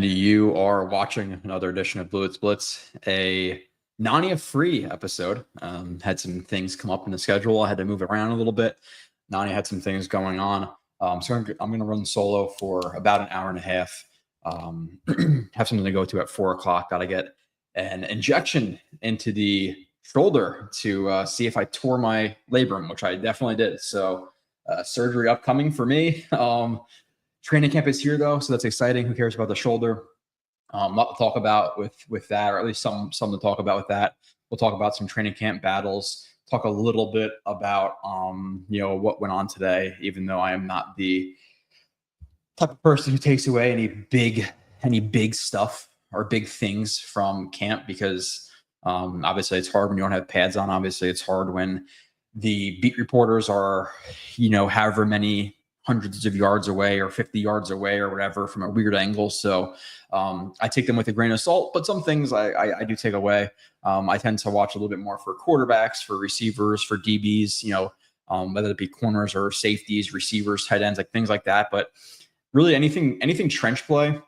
And you are watching another edition of Blue Blitz, a Nania-free episode. Had some things come up in the schedule. I had to move around a little bit. Nania had some things going on. So I'm going to run solo for about an hour and a half. Have something to go to at 4 o'clock. Got to get an injection into the shoulder to see if I tore my labrum, which I definitely did. So surgery upcoming for me. Training camp is here though, so that's exciting. Who cares about the shoulder? A lot to talk about with that, or at least some to talk about with that. We'll talk about some training camp battles. Talk a little bit about what went on today, even though I am not the type of person who takes away any big stuff or big things from camp, because obviously it's hard when you don't have pads on. Obviously it's hard when the beat reporters are, however many hundreds of yards away or 50 yards away or whatever from a weird angle. So I take them with a grain of salt, but some things I do take away. I tend to watch a little bit more for quarterbacks, for receivers, for DBs, whether it be corners or safeties, receivers, tight ends, like things like that. But really anything trench play,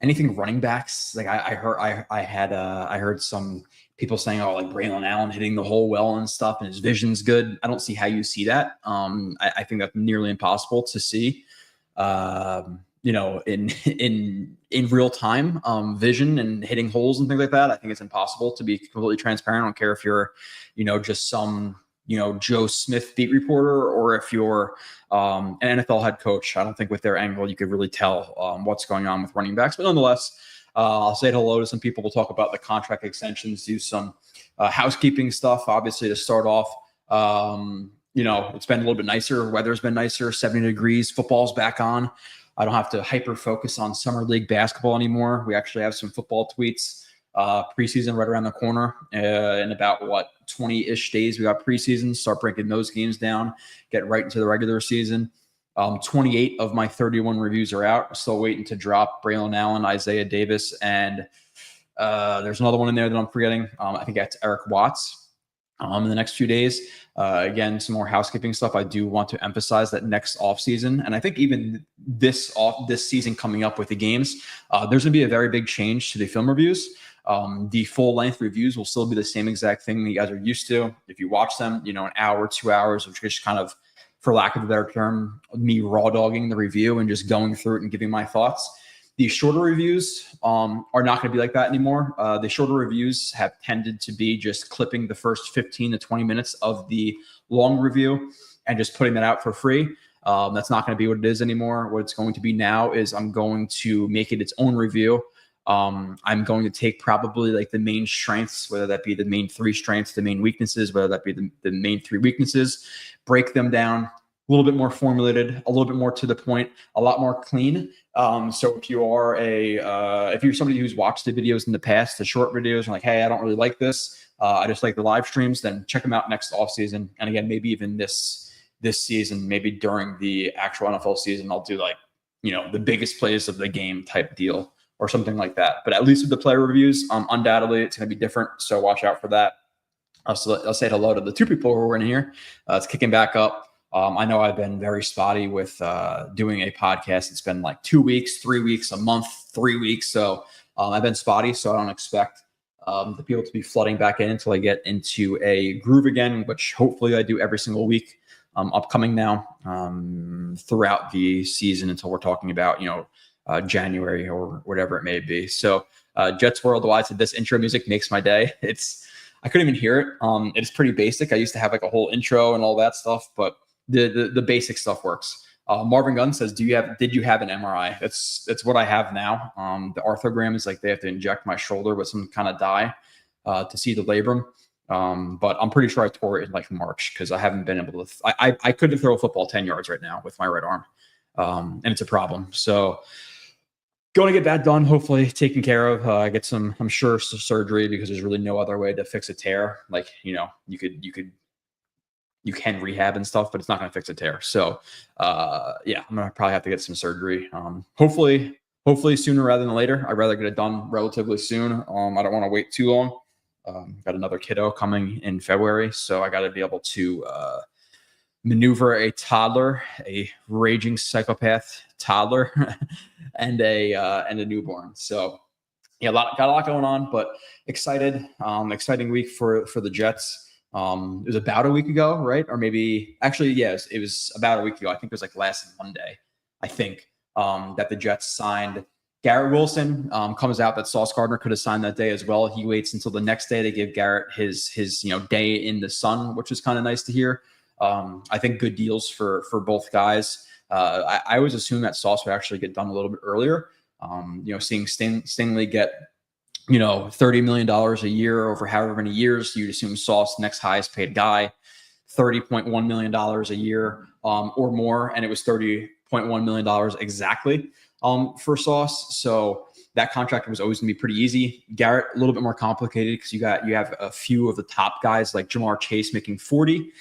anything running backs. Like I heard some people saying, oh, like Braylon Allen hitting the hole well and stuff, and his vision's good. I don't see how you see that. I think that's nearly impossible to see, in real time, vision and hitting holes and things like that. I think it's impossible, to be completely transparent. I don't care if you're, just some, Joe Smith beat reporter, or if you're an NFL head coach. I don't think with their angle you could really tell what's going on with running backs. But nonetheless, I'll say hello to some people. We'll talk about the contract extensions, do some housekeeping stuff. Obviously, to start off, it's been a little bit nicer. Weather's been nicer, 70 degrees. Football's back on. I don't have to hyper focus on summer league basketball anymore. We actually have some football tweets. Preseason right around the corner. In about 20-ish days, we got preseason. Start breaking those games down. Get right into the regular season. 28 of my 31 reviews are out. Still waiting to drop Braylon Allen, Isaiah Davis, and there's another one in there that I'm forgetting. I think that's Eric Watts. In the next few days, again, some more housekeeping stuff. I do want to emphasize that next offseason, and I think even this season coming up with the games, there's going to be a very big change to the film reviews. The full length reviews will still be the same exact thing that you guys are used to. If you watch them, an hour, 2 hours, which is kind of, for lack of a better term, me raw dogging the review and just going through it and giving my thoughts. The shorter reviews are not going to be like that anymore. The shorter reviews have tended to be just clipping the first 15 to 20 minutes of the long review and just putting that out for free. That's not going to be what it is anymore. What it's going to be now is I'm going to make it its own review. I'm going to take probably like the main strengths, whether that be the main 3 strengths, the main weaknesses, whether that be the main 3 weaknesses, break them down a little bit more formulated, a little bit more to the point, a lot more clean. So if you're somebody who's watched the videos in the past, the short videos, and like, hey, I don't really like this, I just like the live streams, then check them out next off season. And again, maybe even this season, maybe during the actual NFL season, I'll do like, the biggest plays of the game type deal, or something like that. But at least with the player reviews, undoubtedly it's going to be different. So watch out for that. I'll say hello to the 2 people who are in here. It's kicking back up. I know I've been very spotty with doing a podcast. It's been like 2 weeks, 3 weeks, a month, 3 weeks. So I've been spotty. So I don't expect the people to be flooding back in until I get into a groove again, which hopefully I do every single week upcoming now throughout the season until we're talking about, January or whatever it may be. So Jets Worldwide said this intro music makes my day. I couldn't even hear it. It's pretty basic. I used to have like a whole intro and all that stuff, but the basic stuff works. Marvin Gunn says, did you have an MRI? It's what I have now. The arthrogram is like they have to inject my shoulder with some kind of dye to see the labrum. But I'm pretty sure I tore it in like March, because I haven't been able to. I couldn't throw a football 10 yards right now with my right arm, and it's a problem. So going to get that done, hopefully taken care of. I get some, I'm sure, surgery, because there's really no other way to fix a tear. Like, you can rehab and stuff, but it's not going to fix a tear. So, I'm going to probably have to get some surgery. Hopefully sooner rather than later. I'd rather get it done relatively soon. I don't want to wait too long. Got another kiddo coming in February, so I got to be able to maneuver a toddler, a raging psychopath toddler, and a newborn. So yeah, got a lot going on, but excited. Exciting week for the Jets. It was about a week ago, right? Or maybe actually, yes, it was about a week ago. I think it was like last Monday, I think, that the Jets signed Garrett Wilson. Comes out that Sauce Gardner could have signed that day as well. He waits until the next day to give Garrett his day in the sun, which is kind of nice to hear. I think good deals for both guys. I always assume that Sauce would actually get done a little bit earlier. Seeing Stingley get, $30 million a year over however many years, you'd assume Sauce, next highest paid guy, $30.1 million a year or more. And it was $30.1 million exactly for Sauce. So that contract was always going to be pretty easy. Garrett, a little bit more complicated because you have a few of the top guys like Jamar Chase making 40,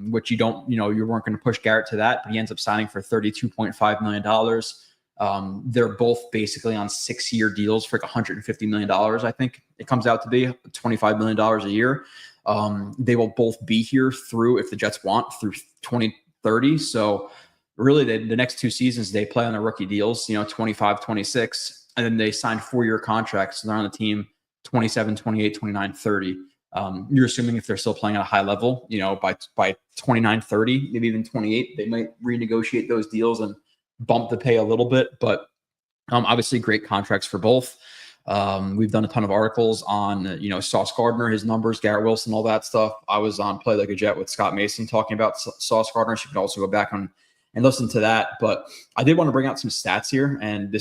which you weren't going to push Garrett to that, but he ends up signing for $32.5 million. They're both basically on 6-year deals for like $150 million. I think it comes out to be $25 million a year. They will both be here through, if the Jets want, through 2030. So really the next 2 seasons they play on their rookie deals, 25, 26, and then they sign 4-year contracts. So they're on the team 27, 28, 29, 30. You're assuming if they're still playing at a high level, by 29, 30, maybe even 28, they might renegotiate those deals and bump the pay a little bit, but obviously great contracts for both. We've done a ton of articles on, Sauce Gardner, his numbers, Garrett Wilson, all that stuff. I was on Play Like a Jet with Scott Mason talking about Sauce Gardner. So you can also go back and listen to that. But I did want to bring out some stats here, and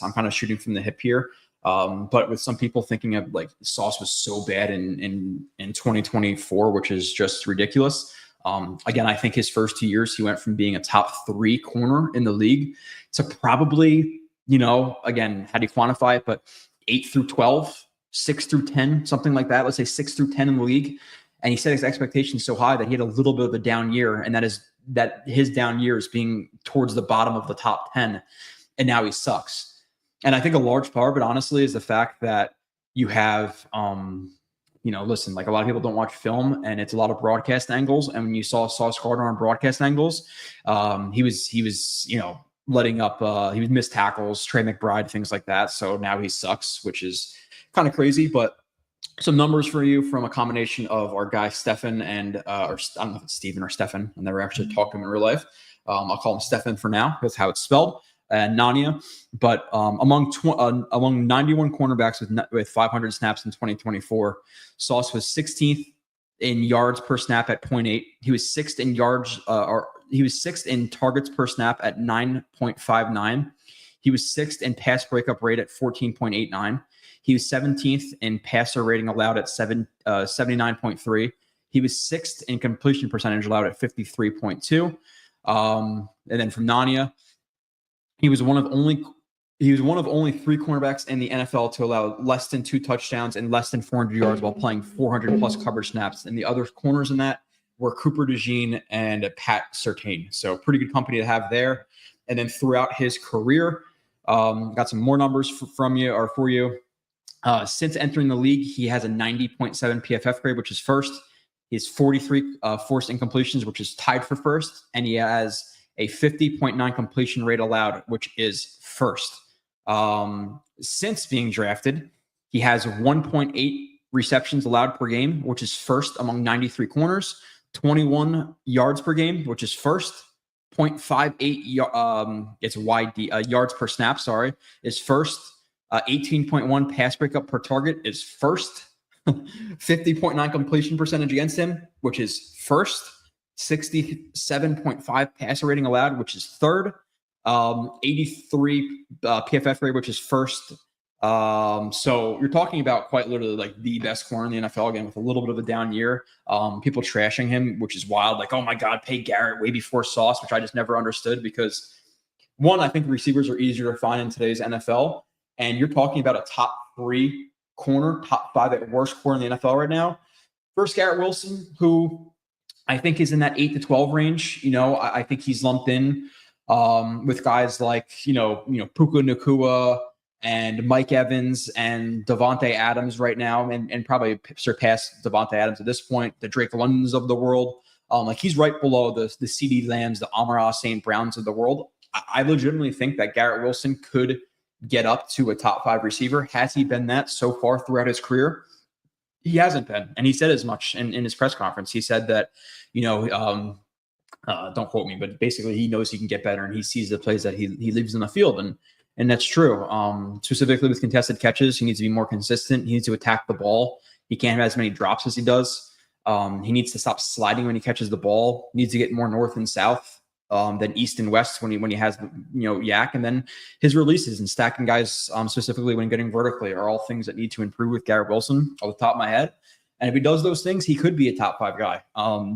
I'm kind of shooting from the hip here. But with some people thinking of like Sauce was so bad in 2024, which is just ridiculous. Again, I think his first 2 years, he went from being a top 3 corner in the league to probably, again, how do you quantify it? But 8 through 12, 6 through 10, something like that. Let's say 6 through 10 in the league. And he set his expectations so high that he had a little bit of a down year. And that his down year is being towards the bottom of the top 10. And now he sucks. And I think a large part of it, honestly, is the fact that you have, listen, like a lot of people don't watch film, and it's a lot of broadcast angles. And when you saw Sauce Gardner on broadcast angles, he was letting up, he was missed tackles, Trey McBride, things like that. So now he sucks, which is kind of crazy. But some numbers for you from a combination of our guy Stefan and, or I don't know if it's Steven or Stefan. I never actually talked to him in real life. I'll call him Stefan for now. That's how it's spelled. And Nania, but among 91 cornerbacks with 500 snaps in 2024, Sauce was 16th in yards per snap at 0.8. He was 6th in yards, he was 6th in targets per snap at 9.59. He was 6th in pass breakup rate at 14.89. He was 17th in passer rating allowed at 79.3. He was 6th in completion percentage allowed at 53.2. And then from Nania, he was one of only 3 cornerbacks in the NFL to allow less than 2 touchdowns and less than 400 yards while playing 400 plus coverage snaps. And the other corners in that were Cooper DeJean and Pat Surtain. So pretty good company to have there. And then throughout his career, got some more numbers for you. Since entering the league, he has a 90.7 PFF grade, which is first. He has 43 forced incompletions, which is tied for first. And he has a 50.9 completion rate allowed, which is first. Since being drafted, he has 1.8 receptions allowed per game, which is first among 93 corners, 21 yards per game, which is first, 0.58 yards per snap, is first, 18.1 pass breakup per target is first, 50.9 completion percentage against him, which is first, 67.5 passer rating allowed, which is third, 83 PFF grade, which is first. So you're talking about quite literally like the best corner in the NFL, again, with a little bit of a down year. People trashing him, which is wild. Like, oh my God, pay Garrett way before Sauce, which I just never understood because, one, I think receivers are easier to find in today's NFL. And you're talking about a top 3 corner, top 5 at worst corner in the NFL right now. First, Garrett Wilson, who I think is in that 8 to 12 range. I think he's lumped in with guys like, Puka Nacua and Mike Evans and Devontae Adams right now, and probably surpass Devontae Adams at this point, the Drake Londons of the world. He's right below the CeeDee Lambs, the Amon-Ra St. Browns of the world. I legitimately think that Garrett Wilson could get up to a top 5 receiver. Has he been that so far throughout his career? He hasn't been. And he said as much in his press conference. He said that, don't quote me, but basically he knows he can get better and he sees the plays that he leaves in the field. And that's true. Specifically with contested catches, he needs to be more consistent. He needs to attack the ball. He can't have as many drops as he does. He needs to stop sliding when he catches the ball. He needs to get more north and south than east and west when he has yak. And then his releases and stacking guys, specifically when getting vertically, are all things that need to improve with Garrett Wilson off the top of my head. And if he does those things, he could be a top 5 guy.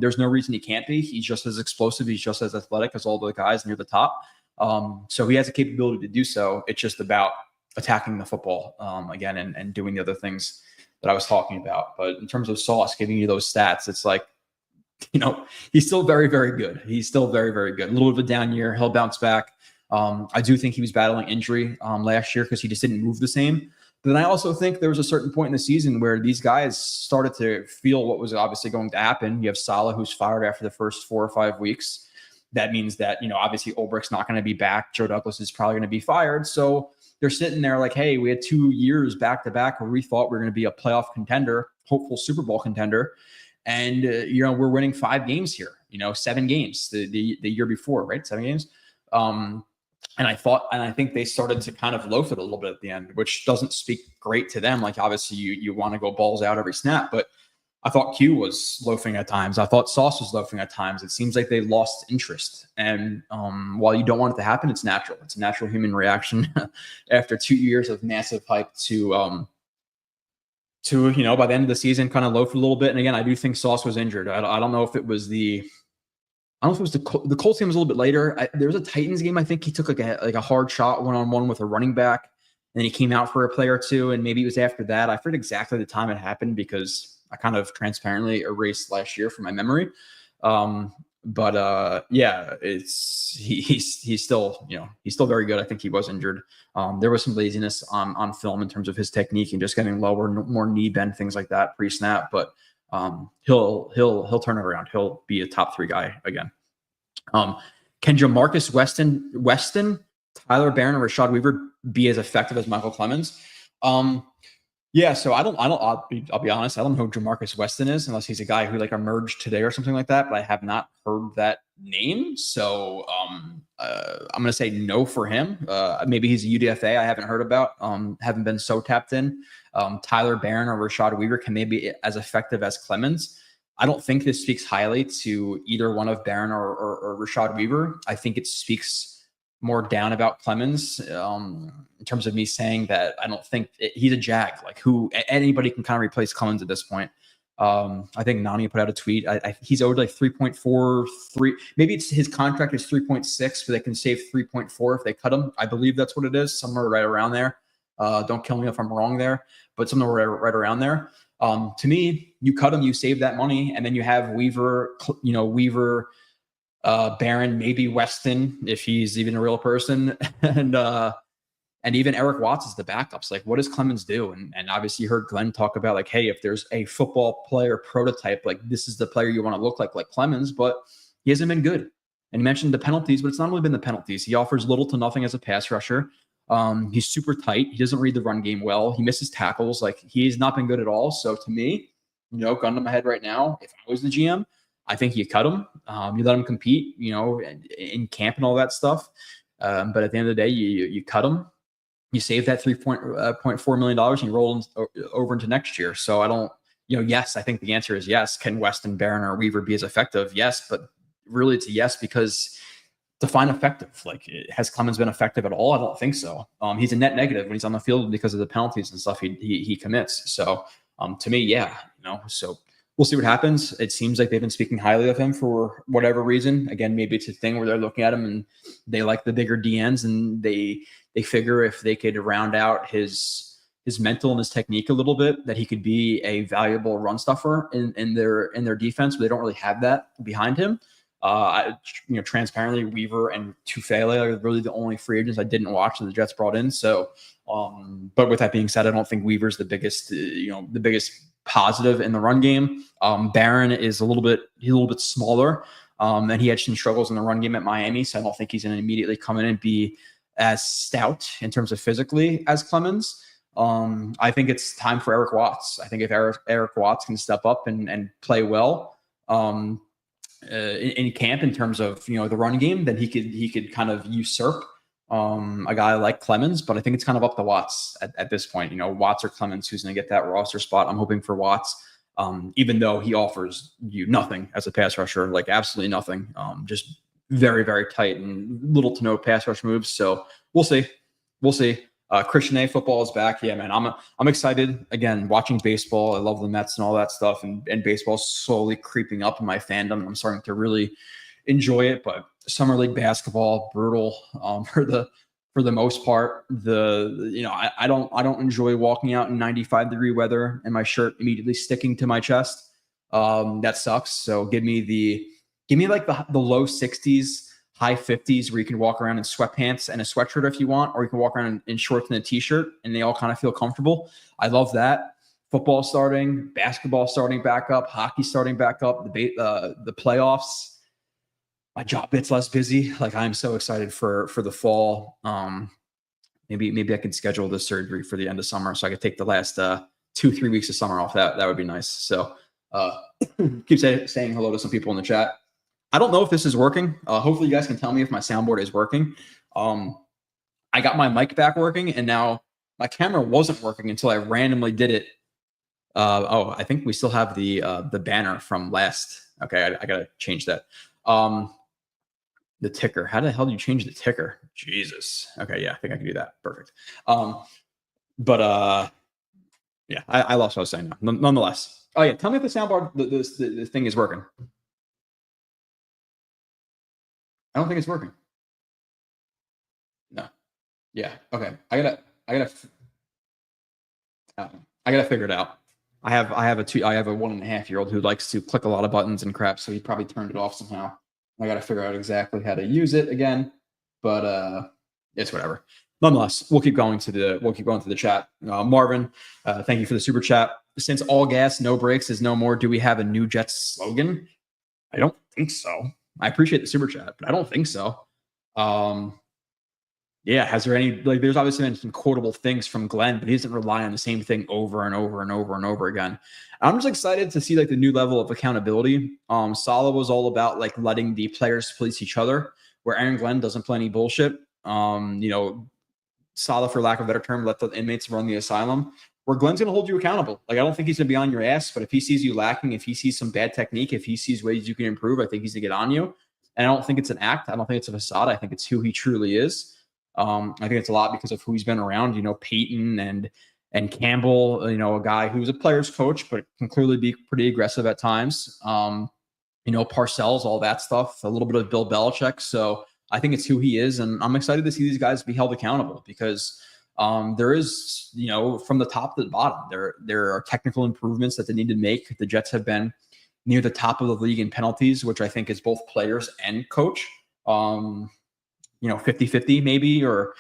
There's no reason he can't be. He's just as explosive. He's just as athletic as all the guys near the top. So he has the capability to do so. It's just about attacking the football again and doing the other things that I was talking about. But in terms of Sauce giving you those stats, it's like, he's still very, very good. He's still very, very good. A little bit of a down year. He'll bounce back. I do think he was battling injury last year because he just didn't move the same. But then I also think there was a certain point in the season where these guys started to feel what was obviously going to happen. You have Saleh, who's fired after the first 4 or 5 weeks. That means that, obviously Ulbricht's not going to be back. Joe Douglas is probably going to be fired. So they're sitting there like, hey, we had 2 years back to back where we thought we were going to be a playoff contender, hopeful Super Bowl contender. And, we're winning 5 games here, 7 games the year before, right? 7 games. And I think they started to kind of loaf it a little bit at the end, which doesn't speak great to them. Like, obviously you want to go balls out every snap, but I thought Q was loafing at times. I thought Sauce was loafing at times. It seems like they lost interest. And while you don't want it to happen, it's natural. It's a natural human reaction after 2 years of massive hype to by the end of the season, kind of loaf a little bit. And again, I do think Sauce was injured. I don't know if it was the Colts game was a little bit later. There was a Titans game. I think he took like a hard shot one-on-one with a running back, and then he came out for a play or two. And maybe it was after that. I forget exactly the time it happened because I kind of transparently erased last year from my memory. He's still, he's still very good. I think he was injured. There was some laziness on film in terms of his technique and just getting lower, more knee bend, things like that pre-snap. But he'll turn it around. He'll be a top 3 guy again. Can Jamarcus Weston, Tyler Barron, and Rashad Weaver be as effective as Michael Clemens? Yeah, so I'll be honest, I don't know who Jamarcus Weston is unless he's a guy who like emerged today or something like that, but I have not heard that name. So I'm going to say no for him. Maybe he's a UDFA I haven't heard about, haven't been so tapped in. Tyler Barron or Rashad Weaver can maybe be as effective as Clemens. I don't think this speaks highly to either one of Barron or Rashad Weaver. I think it speaks more down about Clemens in terms of me saying that I don't think he's a jag, like who anybody can kind of replace Clemens at this point. I think Nani put out a tweet. He's owed like 3.43. Maybe it's his contract is 3.6, but they can save 3.4 if they cut him. I believe that's what it is, somewhere right around there. Don't kill me if I'm wrong there, but somewhere right around there. To me, you cut him, you save that money, and then you have Weaver, Barron, maybe Weston, if he's even a real person, and even Eric Watts is the backups. Like, what does Clemens do? And obviously you heard Glenn talk about like, hey, if there's a football player prototype, like this is the player you want to look like Clemens, but he hasn't been good. And he mentioned the penalties, but it's not only been the penalties. He offers little to nothing as a pass rusher. He's super tight. He doesn't read the run game well. He misses tackles. Like, he's not been good at all. So to me, gun to my head right now, if I was the GM, I think you cut him. You let him compete, in camp and all that stuff. But at the end of the day, you cut him. You save that $3.4 million and you roll over into next year. So I don't, yes, I think the answer is yes. Can Weston, Barron, or Weaver be as effective? Yes, but really it's a yes because define effective. Like, has Clemens been effective at all? I don't think so. He's a net negative when he's on the field because of the penalties and stuff he commits. So to me, yeah, so we'll see what happens. It seems like they've been speaking highly of him for whatever reason. Again, maybe it's a thing where they're looking at him and they like the bigger DNs and they figure if they could round out his mental and his technique a little bit, that he could be a valuable run stuffer in their defense, but they don't really have that behind him. Transparently, Weaver and Tufele are really the only free agents I didn't watch that the Jets brought in. So, but with that being said, I don't think Weaver's the biggest positive in the run game. Barron is a little bit smaller. And he had some struggles in the run game at Miami, so I don't think he's going to immediately come in and be as stout in terms of physically as Clemens. I think it's time for Eric Watts. I think if Eric Watts can step up and play well in camp in terms of the run game, then he could kind of usurp a guy like Clemens. But I think it's kind of up to Watts at this point. Watts or Clemens, who's going to get that roster spot. I'm hoping for Watts, even though he offers you nothing as a pass rusher, like absolutely nothing. Just very, very tight and little to no pass rush moves. So we'll see. Christian A football is back. Yeah, man. I'm excited. Again, watching baseball. I love the Mets and all that stuff. And baseball's slowly creeping up in my fandom. I'm starting to really enjoy it. But summer league basketball, brutal for the most part. I don't enjoy walking out in 95-degree weather and my shirt immediately sticking to my chest. That sucks. So give me like the low 60s. High 50s where you can walk around in sweatpants and a sweatshirt if you want, or you can walk around in shorts and a t-shirt and they all kind of feel comfortable. I love that. Football starting, basketball starting back up, hockey starting back up, the playoffs. My job gets less busy. Like I'm so excited for the fall. Maybe I can schedule the surgery for the end of summer so I could take the last 2-3 weeks of summer off. That would be nice. So keep saying hello to some people in the chat. I don't know if this is working. Hopefully you guys can tell me if my soundboard is working. I got my mic back working, and now my camera wasn't working until I randomly did it. I think we still have the banner from last. Okay, I gotta change that. The ticker. How the hell do you change the ticker? Jesus. Okay, yeah, I think I can do that. Perfect. Yeah, I lost what I was saying now. Nonetheless. Oh yeah, tell me if the soundboard, the thing is working. I don't think it's working. No. Yeah. Okay. I gotta figure it out. I have a 1.5-year-old who likes to click a lot of buttons and crap, so he probably turned it off somehow. I gotta figure out exactly how to use it again, but it's whatever. Nonetheless, we'll keep going to the chat. Marvin, thank you for the super chat. Since all gas, no brakes is no more, do we have a new Jets slogan? I don't think so. I appreciate the super chat, but I don't think so. Yeah, has there any, there's obviously been some quotable things from Glenn, but he doesn't rely on the same thing over and over and over and over again. I'm just excited to see the new level of accountability. Saleh was all about letting the players police each other, where Aaron Glenn doesn't play any bullshit. Saleh, for lack of a better term, let the inmates run the asylum, where Glenn's going to hold you accountable. I don't think he's going to be on your ass, but if he sees you lacking, if he sees some bad technique, if he sees ways you can improve, I think he's going to get on you. And I don't think it's an act. I don't think it's a facade. I think it's who he truly is. I think it's a lot because of who he's been around, Peyton and Campbell, a guy who's a player's coach, but can clearly be pretty aggressive at times. Parcells, all that stuff, a little bit of Bill Belichick. So I think it's who he is. And I'm excited to see these guys be held accountable because there is, from the top to the bottom, there are technical improvements that they need to make. The Jets have been near the top of the league in penalties, which I think is both players and coach. 50-50 maybe, or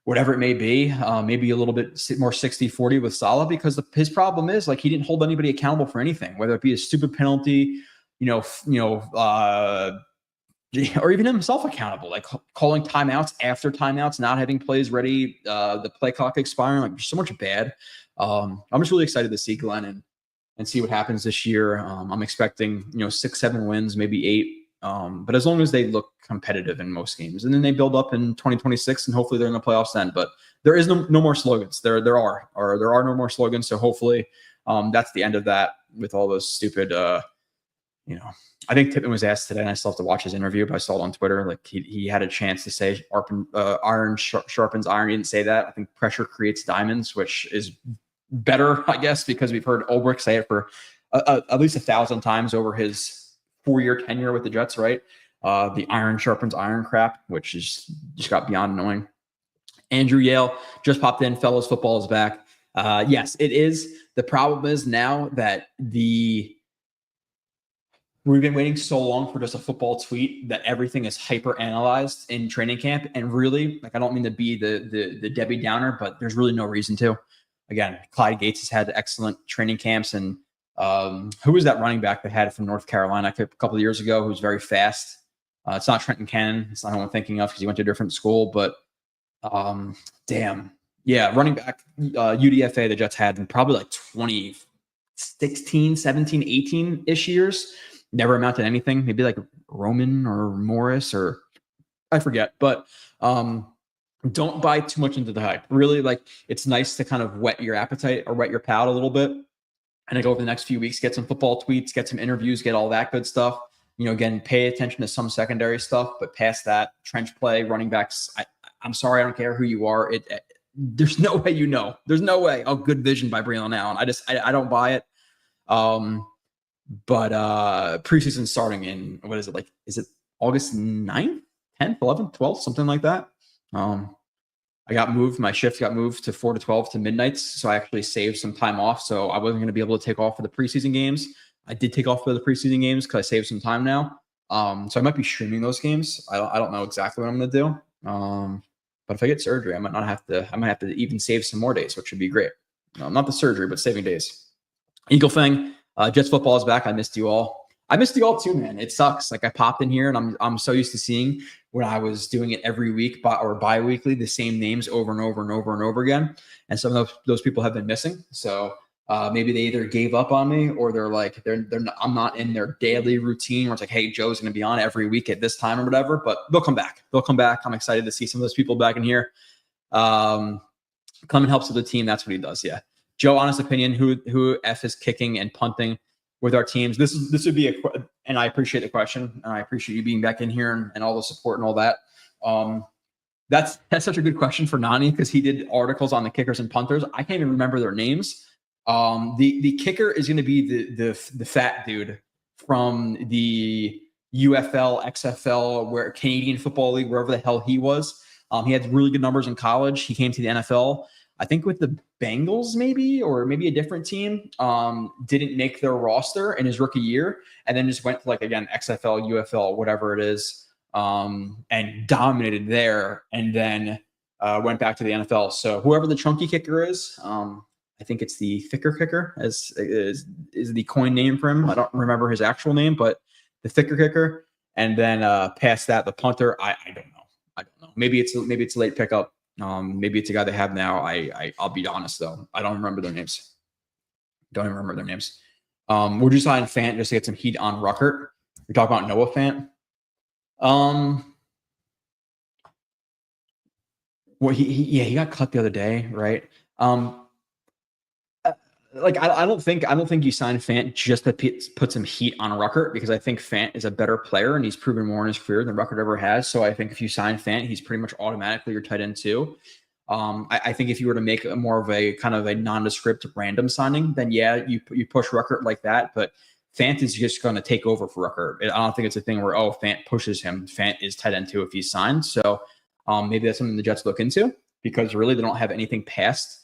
whatever it may be. Maybe a little bit more 60-40 with Saleh, because his problem is he didn't hold anybody accountable for anything, whether it be a stupid penalty, or even himself accountable, calling timeouts after timeouts, not having plays ready, the play clock expiring, there's so much bad. I'm just really excited to see Glenn and see what happens this year. I'm expecting, 6-7 wins, maybe 8. But as long as they look competitive in most games, and then they build up in 2026, and hopefully they're in the playoffs then. But there is no more slogans. There are no more slogans. So hopefully that's the end of that with all those stupid, I think Tippmann was asked today, and I still have to watch his interview, but I saw it on Twitter. He had a chance to say iron sharpens iron. He didn't say that. I think pressure creates diamonds, which is better, I guess, because we've heard Ulbrich say it for at least 1,000 times over his 4-year tenure with the Jets, right? The iron sharpens iron crap, which is just got beyond annoying. Andrew Yale just popped in. Fellows, football is back. Yes, it is. The problem is now that we've been waiting so long for just a football tweet that everything is hyper analyzed in training camp. And really, I don't mean to be the Debbie Downer, but there's really no reason to. Again, Clyde Gates has had excellent training camps, and Who was that running back they had from North Carolina a couple of years ago who was very fast? It's not Trenton Cannon. It's not who I'm thinking of because he went to a different school. But damn. Yeah, running back UDFA the Jets had in probably like 2016, 17, 18-ish years. Never amounted to anything. Maybe like Roman or Morris or I forget. But don't buy too much into the hype. Really, like it's nice to kind of whet your appetite or whet your palate a little bit. And I go over the next few weeks, get some football tweets, get some interviews, get all that good stuff. Again, pay attention to some secondary stuff, but past that, trench play, running backs. I'm sorry, I don't care who you are. There's no way you know. There's no way. Oh, good vision by Braylon Allen. I don't buy it. But preseason starting in, what is it like? Is it August 9th, 10th, 11th, 12th, something like that? I got moved. My shift got moved to 4 to 12 to midnights. So I actually saved some time off. So I wasn't going to be able to take off for the preseason games. I did take off for the preseason games because I saved some time now. So I might be streaming those games. I don't know exactly what I'm going to do. But if I get surgery, I might have to even save some more days, which would be great. Not the surgery, but saving days. Eagle Fang, Jets football is back. I missed you all. I missed you all too, man. It sucks. Like I popped in here and I'm so used to seeing when I was doing it every week or bi-weekly, the same names over and over and over and over again. And some of those people have been missing. So maybe they either gave up on me or they're like, I'm not in their daily routine where it's like, hey, Joe's going to be on every week at this time or whatever, but they'll come back. I'm excited to see some of those people back in here. Clement helps with the team. That's what he does. Yeah. Joe, honest opinion, who F is kicking and punting with our teams? This would be and I appreciate the question, and I appreciate you being back in here and all the support and all that. That's such a good question for Nani because he did articles on the kickers and punters. I can't even remember their names. The kicker is going to be the fat dude from the UFL, XFL, where Canadian Football League, wherever the hell he was. He had really good numbers in college. He came to the NFL. I think with the Bengals or maybe a different team, didn't make their roster in his rookie year and then just went to like, again, XFL, UFL, whatever it is, and dominated there and then went back to the NFL. So whoever the chunky kicker is, I think it's the thicker kicker is the coin name for him. I don't remember his actual name, but the thicker kicker. And then past that, the punter, I don't know. Maybe it's a late pickup. Maybe it's a guy they have now. I'll be honest though. I don't remember their names. Don't even remember their names. Would you sign Fant just to get some heat on Ruckert? You're talking about Noah Fant. Well, he got cut the other day, right? Like I don't think you sign Fant just to put some heat on Ruckert because I think Fant is a better player and he's proven more in his career than Ruckert ever has. So I think if you sign Fant, he's pretty much automatically your tight end too. I think if you were to make more of a kind of a nondescript random signing, then yeah, you push Ruckert like that. But Fant is just going to take over for Ruckert. I don't think it's a thing where Fant pushes him. Fant is tight end too if he's signed. So maybe that's something the Jets look into because really they don't have anything past.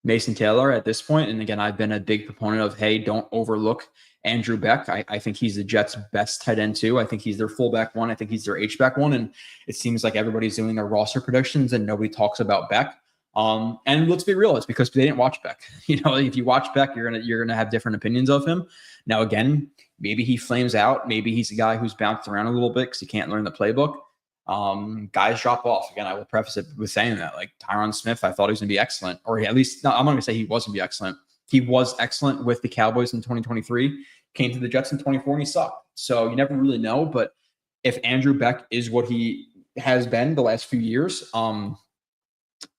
Mason Taylor at this point. And again, I've been a big proponent of, hey, don't overlook Andrew Beck. I think he's the Jets' best tight end too. I think he's their fullback one. I think he's their H-back one. And it seems like everybody's doing their roster predictions and nobody talks about Beck. And let's be real, it's because they didn't watch Beck. If you watch Beck, you're gonna have different opinions of him. Now, again, maybe he flames out. Maybe he's a guy who's bounced around a little bit because he can't learn the playbook. Guys drop off. Again, I will preface it with saying that, like Tyron Smith, I thought he was going to be excellent, or at least, no, I'm not going to say he wasn't be excellent. He was excellent with the Cowboys in 2023, came to the Jets in 24 and he sucked. So you never really know, but if Andrew Beck is what he has been the last few years,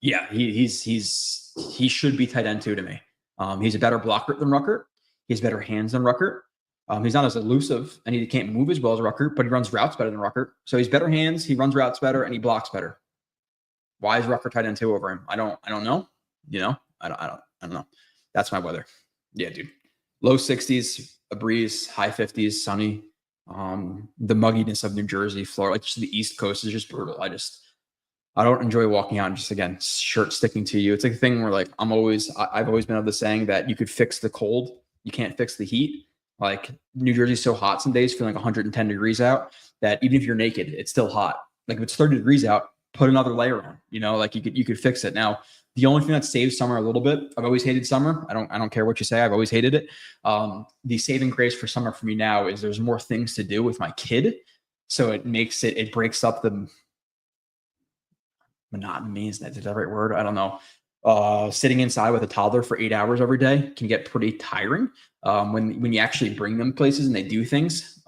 yeah, he should be tight end two to me. He's a better blocker than Ruckert. He has better hands than Ruckert. He's not as elusive and he can't move as well as Ruckert, but he runs routes better than Ruckert. So he's better hands, he runs routes better, and he blocks better. Why is Ruckert tight end two over him? I don't know. I don't know. That's my weather. Yeah, dude. Low 60s, a breeze, high 50s, sunny. The mugginess of New Jersey, Florida, like just the East Coast is just brutal. I don't enjoy walking out and just, again, shirt sticking to you. It's like a thing where like I've always been of the saying that you could fix the cold, you can't fix the heat. Like New Jersey's so hot some days, feeling like 110 degrees out, that even if you're naked, it's still hot. Like if it's 30 degrees out, put another layer on, like you could fix it. Now, the only thing that saves summer a little bit, I've always hated summer. I don't care what you say. I've always hated it. The saving grace for summer for me now is there's more things to do with my kid. So it breaks up the monotony. Is that the right word? I don't know. Sitting inside with a toddler for 8 hours every day can get pretty tiring. When you actually bring them places and they do things,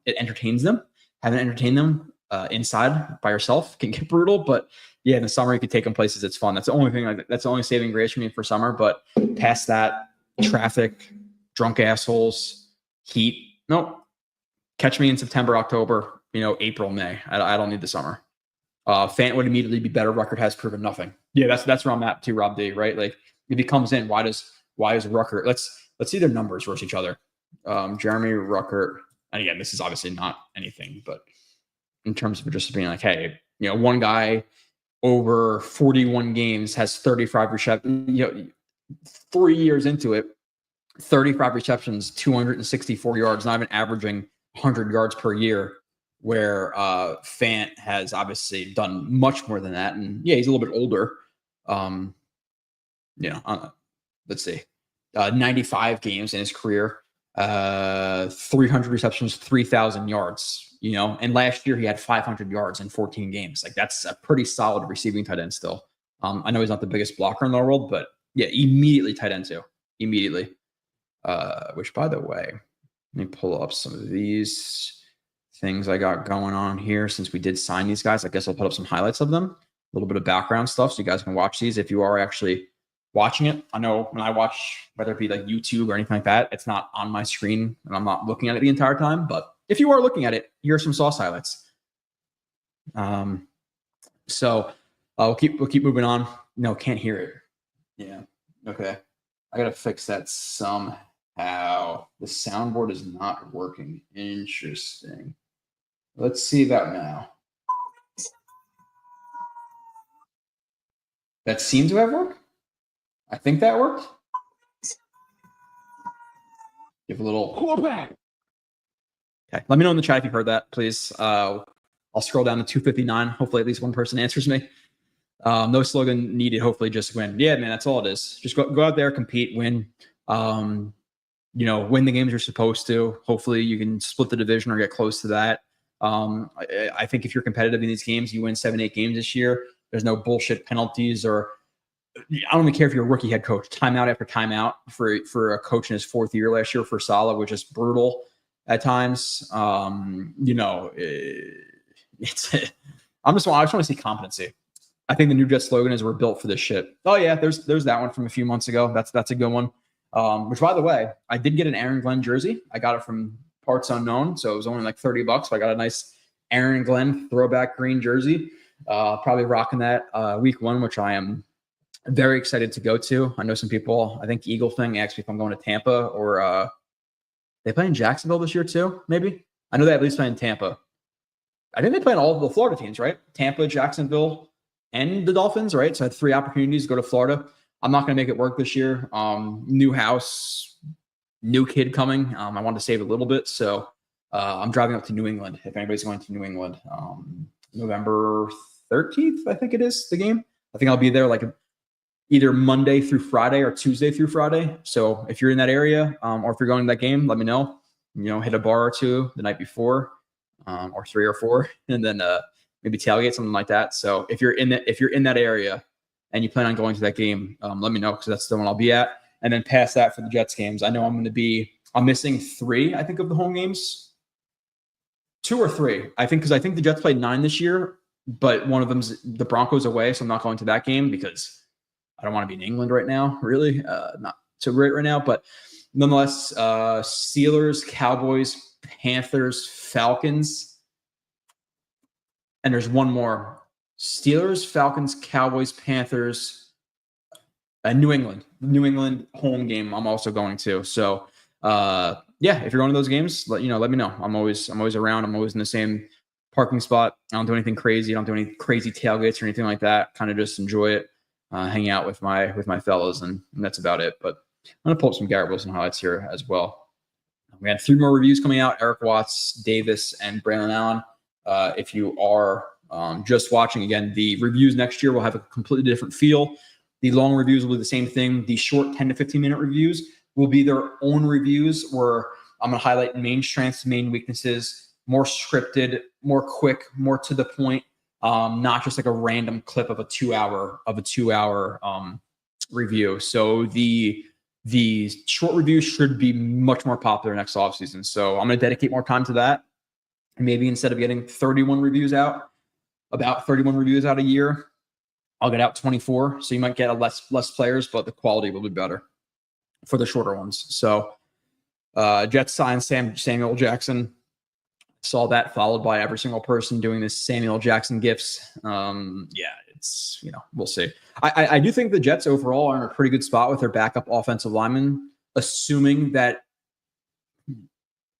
it entertains them. Having to entertain them inside by yourself can get brutal, but yeah, in the summer you could take them places. It's fun. That's the only thing. That's the only saving grace for me for summer. But past that, traffic, drunk assholes, heat. Nope. Catch me in September, October. April, May. I don't need the summer. Fant would immediately be better. Ruckert has proven nothing. Yeah, that's where I'm at too, Rob D. Right? Like if he comes in, why is Ruckert? Let's see their numbers versus each other. Jeremy Ruckert. And again, this is obviously not anything, but in terms of just being like, hey, one guy over 41 games has 35 receptions, 3 years into it, 35 receptions, 264 yards, not even averaging 100 yards per year, where Fant has obviously done much more than that. And yeah, he's a little bit older. Let's see, 95 games in his career, 300 receptions, 3,000 yards. And last year he had 500 yards in 14 games. Like that's a pretty solid receiving tight end still. I know he's not the biggest blocker in the world, but yeah, immediately tight end too. Immediately. Which by the way, let me pull up some of these things I got going on here since we did sign these guys. I guess I'll put up some highlights of them, a little bit of background stuff so you guys can watch these if you are actually watching it. I know when I watch, whether it be like YouTube or anything like that, it's not on my screen and I'm not looking at it the entire time, but if you are looking at it, here are some Sauce highlights. So we'll keep moving on. No, can't hear it. Yeah. Okay. I gotta fix that somehow. The soundboard is not working. Interesting. Let's see that now. That seemed to have worked. I think that worked. Give a little pull back. Okay, let me know in the chat if you heard that, please. I'll scroll down to 259. Hopefully, at least one person answers me. No slogan needed. Hopefully, just win. Yeah, man, that's all it is. Just go out there, compete, win. Win the games you're supposed to. Hopefully, you can split the division or get close to that. I think if you're competitive in these games, you win 7-8 games this year. There's no bullshit penalties or I don't even care if you're a rookie head coach. Timeout after timeout for a coach in his fourth year last year for Saleh, which is brutal at times. I just want to see competency. I think the new Jet slogan is "We're built for this shit." Oh yeah, there's that one from a few months ago. That's a good one. Which by the way, I did get an Aaron Glenn jersey. I got it from Parts Unknown, so it was only like $30. So I got a nice Aaron Glenn throwback green jersey. Probably rocking that week 1, which I am very excited to go to. I know some people, I think Eagle thing asked me if I'm going to Tampa or they play in Jacksonville this year too, maybe. I know they at least play in Tampa. I think they play in all of the Florida teams, right? Tampa, Jacksonville, and the Dolphins, right? So I had 3 opportunities to go to Florida. I'm not going to make it work this year. New house, new kid coming. I wanted to save a little bit. So I'm driving up to New England. If anybody's going to New England, November 13th, I think it is the game. I think I'll be there like either Monday through Friday or Tuesday through Friday. So if you're in that area or if you're going to that game, let me know. Hit a bar or 2 the night before or 3 or 4 and then maybe tailgate, something like that. So if you're in that area and you plan on going to that game, let me know because that's the one I'll be at. And then past that for the Jets games, I know I'm missing 3, I think, of the home games. 2 or 3, I think, because I think the Jets played 9 this year, but one of them's the Broncos away, so I'm not going to that game because I don't want to be in England right now, really. Not so great right now, but nonetheless, Steelers, Cowboys, Panthers, Falcons, and there's one more. Steelers, Falcons, Cowboys, Panthers, and New England. The New England home game I'm also going to. So, yeah, if you're going to those games, let me know. I'm always around. I'm always in the same parking spot. I don't do anything crazy. I don't do any crazy tailgates or anything like that. Kind of just enjoy it, hang out with my fellows, and that's about it. But I'm going to pull up some Garrett Wilson highlights here as well. We had 3 more reviews coming out: Eric Watts, Davis, and Braylon Allen. If you are Just watching again, the reviews next year will have a completely different feel. The long reviews will be the same thing. The short 10 to 15 minute reviews will be their own reviews where I'm going to highlight main strengths, main weaknesses, more scripted, more quick, more to the point, not just like a random clip of a 2 hour review. So the short reviews should be much more popular next offseason. So I'm going to dedicate more time to that. And maybe instead of getting 31 reviews out a year, I'll get out 24. So you might get less players, but the quality will be better for the shorter ones. So Jets signed Samuel Jackson. Saw that, followed by every single person doing this Samuel Jackson gifts. It's, we'll see. I do think the Jets overall are in a pretty good spot with their backup offensive lineman, assuming that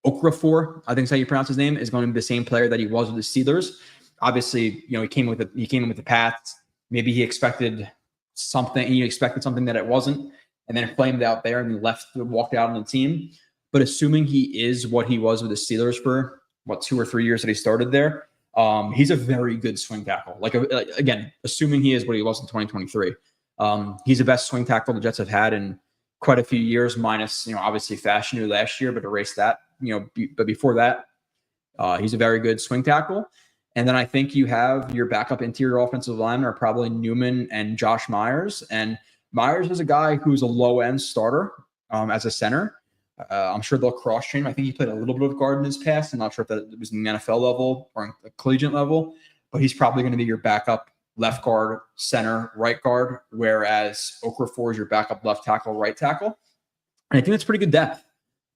Okafor, I think is how you pronounce his name, is going to be the same player that he was with the Steelers. Obviously, he came in with the Pats. Maybe he expected something, that it wasn't, and then flamed out there and walked out on the team. But assuming he is what he was with the Steelers for 2 or 3 years that he started there, he's a very good swing tackle. Again, assuming he is what he was in 2023, he's the best swing tackle the Jets have had in quite a few years, minus obviously Fashanu last year, but erase that. But before that, he's a very good swing tackle. And then I think you have your backup interior offensive linemen are probably Newman and Josh Myers. And Myers is a guy who's a low-end starter as a center. I'm sure they'll cross-train him. I think he played a little bit of guard in his past. I'm not sure if that was in the NFL level or the collegiate level, but he's probably going to be your backup left guard, center, right guard, whereas Okafor is your backup left tackle, right tackle. And I think that's pretty good depth.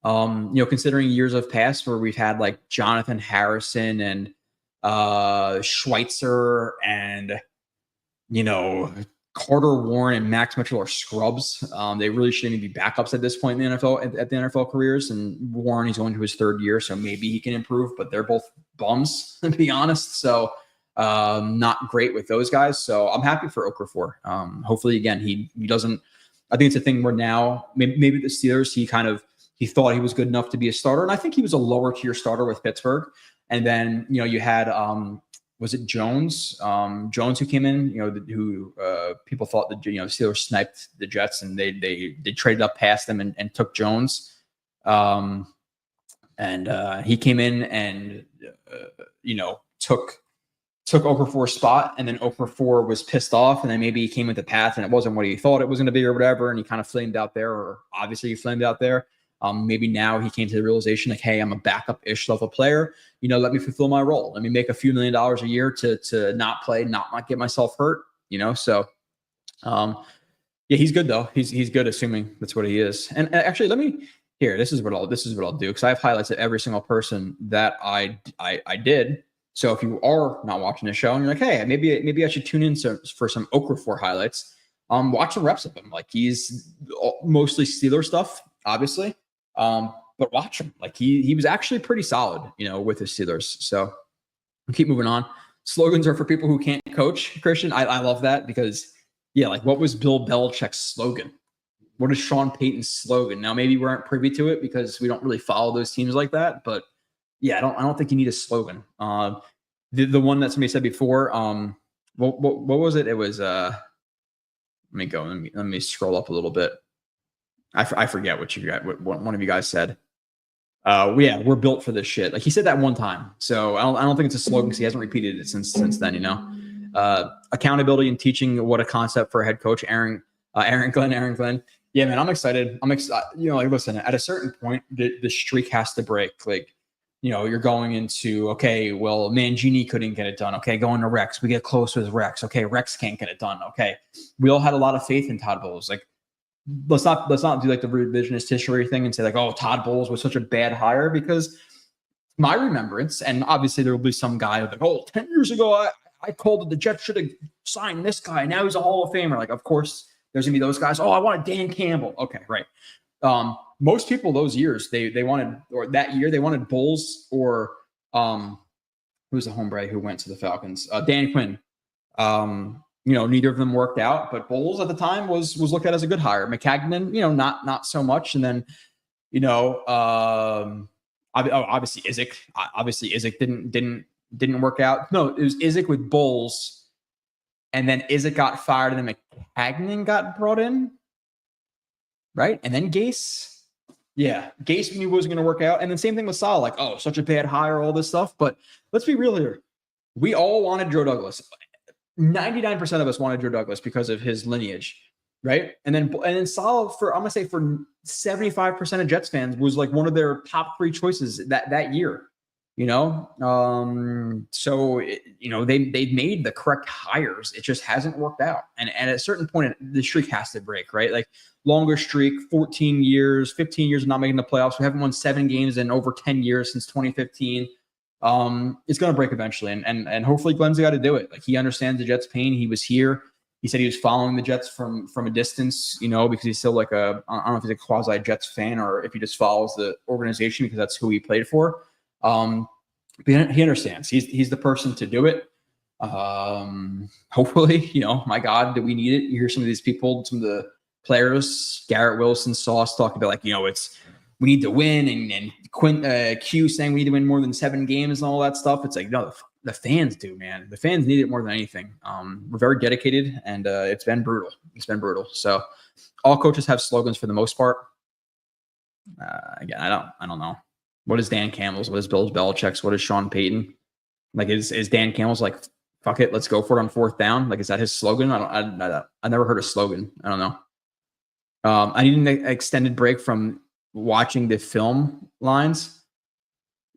Considering years have passed where we've had like Jonathan Harrison and Schweitzer and Carter Warren and Max Mitchell are scrubs. They really shouldn't even be backups at this point in the NFL at the NFL careers. And Warren, he's going to his third year, so maybe he can improve. But they're both bums, to be honest. So not great with those guys. So I'm happy for Okafor. Hopefully, again, he doesn't. I think it's a thing where now maybe the Steelers he thought he was good enough to be a starter, and I think he was a lower tier starter with Pittsburgh. And then, you had, was it Jones? Jones who came in, who people thought that, the Steelers sniped the Jets and they traded up past them and took Jones. And he came in and, took Okafor's spot, and then Okafor was pissed off, and then maybe he came with the path and it wasn't what he thought it was going to be or whatever. And he kind of flamed out there, or obviously he flamed out there. Maybe now he came to the realization like, hey, I'm a backup-ish level player. Let me fulfill my role. Let me make a few $1 million a year to not play, not get myself hurt. So, he's good though. He's good, assuming that's what he is. And actually, this is what I'll do, because I have highlights of every single person that I did. So if you are not watching the show and you're like, hey, maybe I should tune in for some Okafor highlights, watch some reps of him. Like, he's mostly Steeler stuff, obviously. But watch him. Like, he was actually pretty solid, with the Steelers. So we'll keep moving on. Slogans are for people who can't coach, Christian. I love that because, what was Bill Belichick's slogan? What is Sean Payton's slogan? Now, maybe we aren't privy to it because we don't really follow those teams like that. But I don't think you need a slogan. The one that somebody said before, what was it? It was let me scroll up a little bit. I forget what one of you guys said. We're built for this shit. Like, he said that one time. So I don't think it's a slogan because he hasn't repeated it since then, accountability and teaching, what a concept for a head coach. Aaron Glenn. Yeah, man, I'm excited. Listen, at a certain point, the streak has to break. Like, you're going into, okay, well, Mangini couldn't get it done. Okay, going to Rex. We get close with Rex. Okay, Rex can't get it done. Okay. We all had a lot of faith in Todd Bowles. Like, let's not do like the revisionist history thing and say like, oh, Todd Bowles was such a bad hire, because my remembrance, and obviously there will be some guy like, oh, 10 years ago, I called that the Jets should have signed this guy. Now he's a Hall of Famer. Like, of course, there's going to be those guys. Oh, I wanted Dan Campbell. Okay, right. Most people those years, they wanted, or that year, they wanted Bowles or who's the hombre who went to the Falcons? Dan Quinn. Neither of them worked out, but Bowles at the time was looked at as a good hire. McCagnon, not so much. And then, obviously Izek didn't didn't work out. No, it was Izek with Bowles, and then Izek got fired, and then McCagnon got brought in, right? And then Gase. Yeah, Gase knew wasn't going to work out. And then same thing with Salah, like, oh, such a bad hire, all this stuff. But let's be real here. We all wanted Joe Douglas. 99% of us wanted Joe Douglas because of his lineage, right? And then Salah, I'm going to say for 75% of Jets fans, was like one of their top 3 choices that year. So they've made the correct hires. It just hasn't worked out. And at a certain point, the streak has to break, right? Like longer streak, 14 years, 15 years of not making the playoffs. We haven't won 7 games in over 10 years since 2015. It's going to break eventually. And hopefully Glenn's got to do it. Like he understands the Jets pain. He was here. He said he was following the Jets from a distance, because he's still like I don't know if he's a quasi Jets fan or if he just follows the organization because that's who he played for. But he understands. He's the person to do it. Hopefully, my God, do we need it? You hear some of these people, some of the players, Garrett Wilson, Sauce, talk about like, we need to win, and Q saying we need to win more than 7 games and all that stuff. It's like, no, the fans do, man. The fans need it more than anything. We're very dedicated, and it's been brutal. So all coaches have slogans for the most part. Again, I don't know. What is Dan Campbell's? What is Bill Belichick's? What is Sean Payton? Like, is Dan Campbell's like, fuck it, let's go for it on 4th down? Like, is that his slogan? I never heard a slogan. I don't know. I need an extended break from watching the film lines.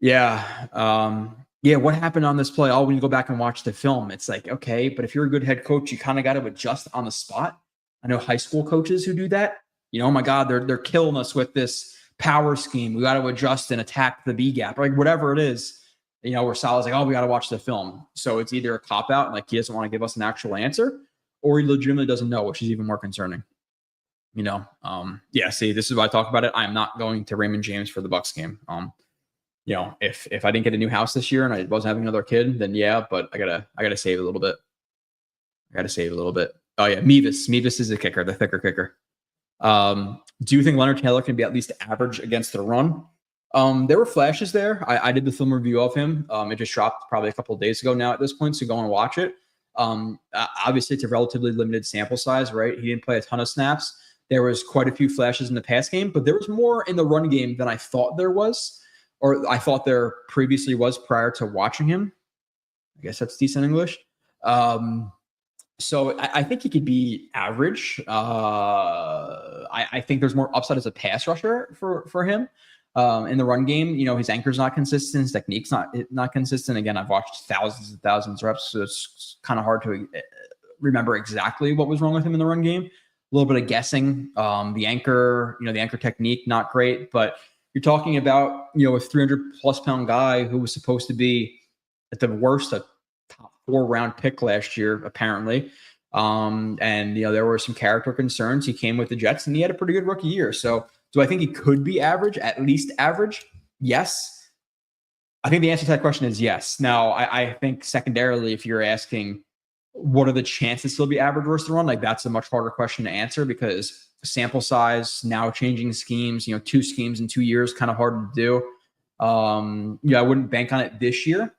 Yeah. What happened on this play? Oh, when you go back and watch the film, it's like, okay, but if you're a good head coach, you kind of got to adjust on the spot. I know high school coaches who do that. Oh my God, they're killing us with this power scheme. We got to adjust and attack the B gap, like whatever it is, where Salah's like, oh, we got to watch the film. So it's either a cop out, like he doesn't want to give us an actual answer, or he legitimately doesn't know, which is even more concerning. See, this is why I talk about it. I'm not going to Raymond James for the Bucks game. If I didn't get a new house this year and I wasn't having another kid, then yeah, but I gotta save a little bit. Oh yeah, Mevis is the kicker, the thicker kicker. Do you think Leonard Taylor can be at least average against the run? There were flashes there. I did the film review of him. It just dropped probably a couple of days ago now at this point, so go and watch it. Obviously, it's a relatively limited sample size, right? He didn't play a ton of snaps. There was quite a few flashes in the pass game, but there was more in the run game than I thought there was, or I thought there previously was prior to watching him. I guess that's decent English. So I think he could be average. I think there's more upside as a pass rusher for him in the run game. His anchor's not consistent. His technique's not consistent. Again, I've watched thousands and thousands of reps, so it's kind of hard to remember exactly what was wrong with him in the run game. A little bit of guessing. The anchor technique, not great, but you're talking about, a 300+ pound guy who was supposed to be at the worst a top 4 round pick last year, apparently. And there were some character concerns. He came with the Jets and he had a pretty good rookie year. So do I think he could be average, at least average? Yes. I think the answer to that question is yes. Now, I think secondarily, if you're asking what are the chances he'll be average versus the run, like that's a much harder question to answer because sample size, now changing schemes, 2 schemes in 2 years, kind of hard to do. I wouldn't bank on it this year.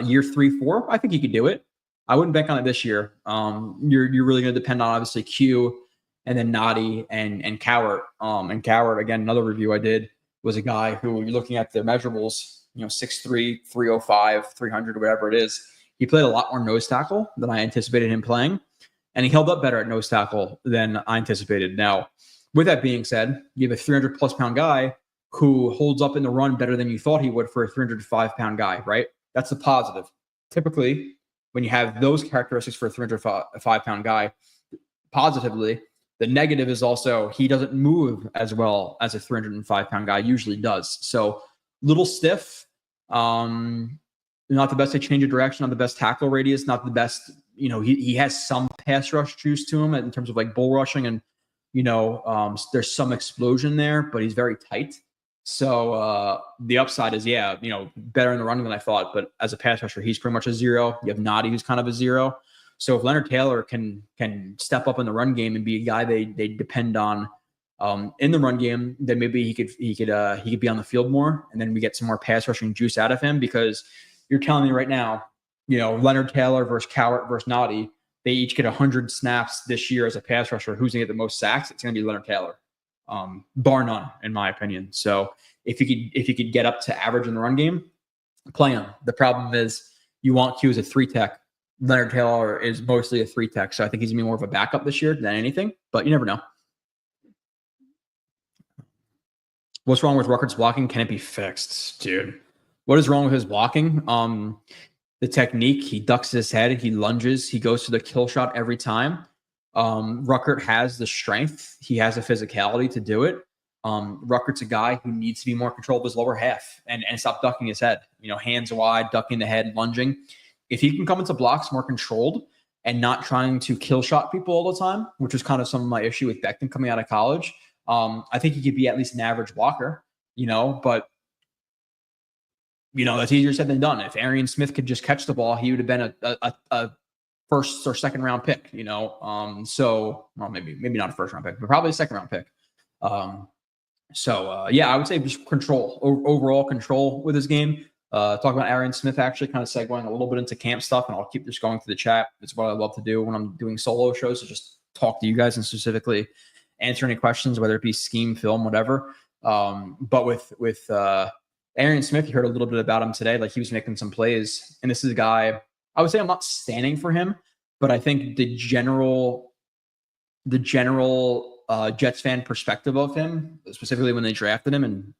Year 3, 4, I think he could do it. I wouldn't bank on it this year. You're really going to depend on obviously Q and then Noddy and Cowart. And Cowart, again, another review I did was a guy who you're looking at the measurables, 6'3", 305, 300, whatever it is. He played a lot more nose tackle than I anticipated him playing, and he held up better at nose tackle than I anticipated. Now, with that being said, you have a 300+ pound guy who holds up in the run better than you thought he would for a 305 pound guy, right? That's the positive. Typically, when you have those characteristics for a 305 pound guy, positively, the negative is also he doesn't move as well as a 305 pound guy usually does. So little stiff, not the best exchange of direction, not the best tackle radius, not the best, he has some pass rush juice to him in terms of like bull rushing and, there's some explosion there, but he's very tight. So the upside is, better in the running than I thought. But as a pass rusher, he's pretty much a 0. You have Noddy, who's kind of a 0. So if Leonard Taylor can step up in the run game and be a guy they depend on in the run game, then maybe he could be on the field more, and then we get some more pass rushing juice out of him because you're telling me right now, Leonard Taylor versus Cowart versus Noddy, they each get 100 snaps this year as a pass rusher. Who's going to get the most sacks? It's going to be Leonard Taylor, bar none, in my opinion. So if you could get up to average in the run game, play him. The problem is you want Q as a 3-tech. Leonard Taylor is mostly a 3-tech, so I think he's going to be more of a backup this year than anything, but you never know. What's wrong with Ruckert's blocking? Can it be fixed? Dude, what is wrong with his blocking? The technique, he ducks his head, he lunges, he goes to the kill shot every time. Ruckert has the strength. He has the physicality to do it. Ruckert's a guy who needs to be more control of his lower half and stop ducking his head, hands wide, ducking the head, lunging. If he can come into blocks more controlled and not trying to kill shot people all the time, which was kind of some of my issue with Becton coming out of college, I think he could be at least an average blocker, but that's easier said than done. If Arian Smith could just catch the ball, he would have been a first or second round pick, so maybe not a first round pick, but probably a second round pick. I would say just control, overall control with his game. Talk about Arian Smith, actually kind of segueing a little bit into camp stuff, and I'll keep just going through the chat. It's what I love to do when I'm doing solo shows, to just talk to you guys and specifically answer any questions, whether it be scheme, film, whatever. But with Arian Smith, you heard a little bit about him today. Like, he was making some plays, and this is a guy, I would say I'm not standing for him, but I think the general Jets fan perspective of him, specifically when they drafted him, and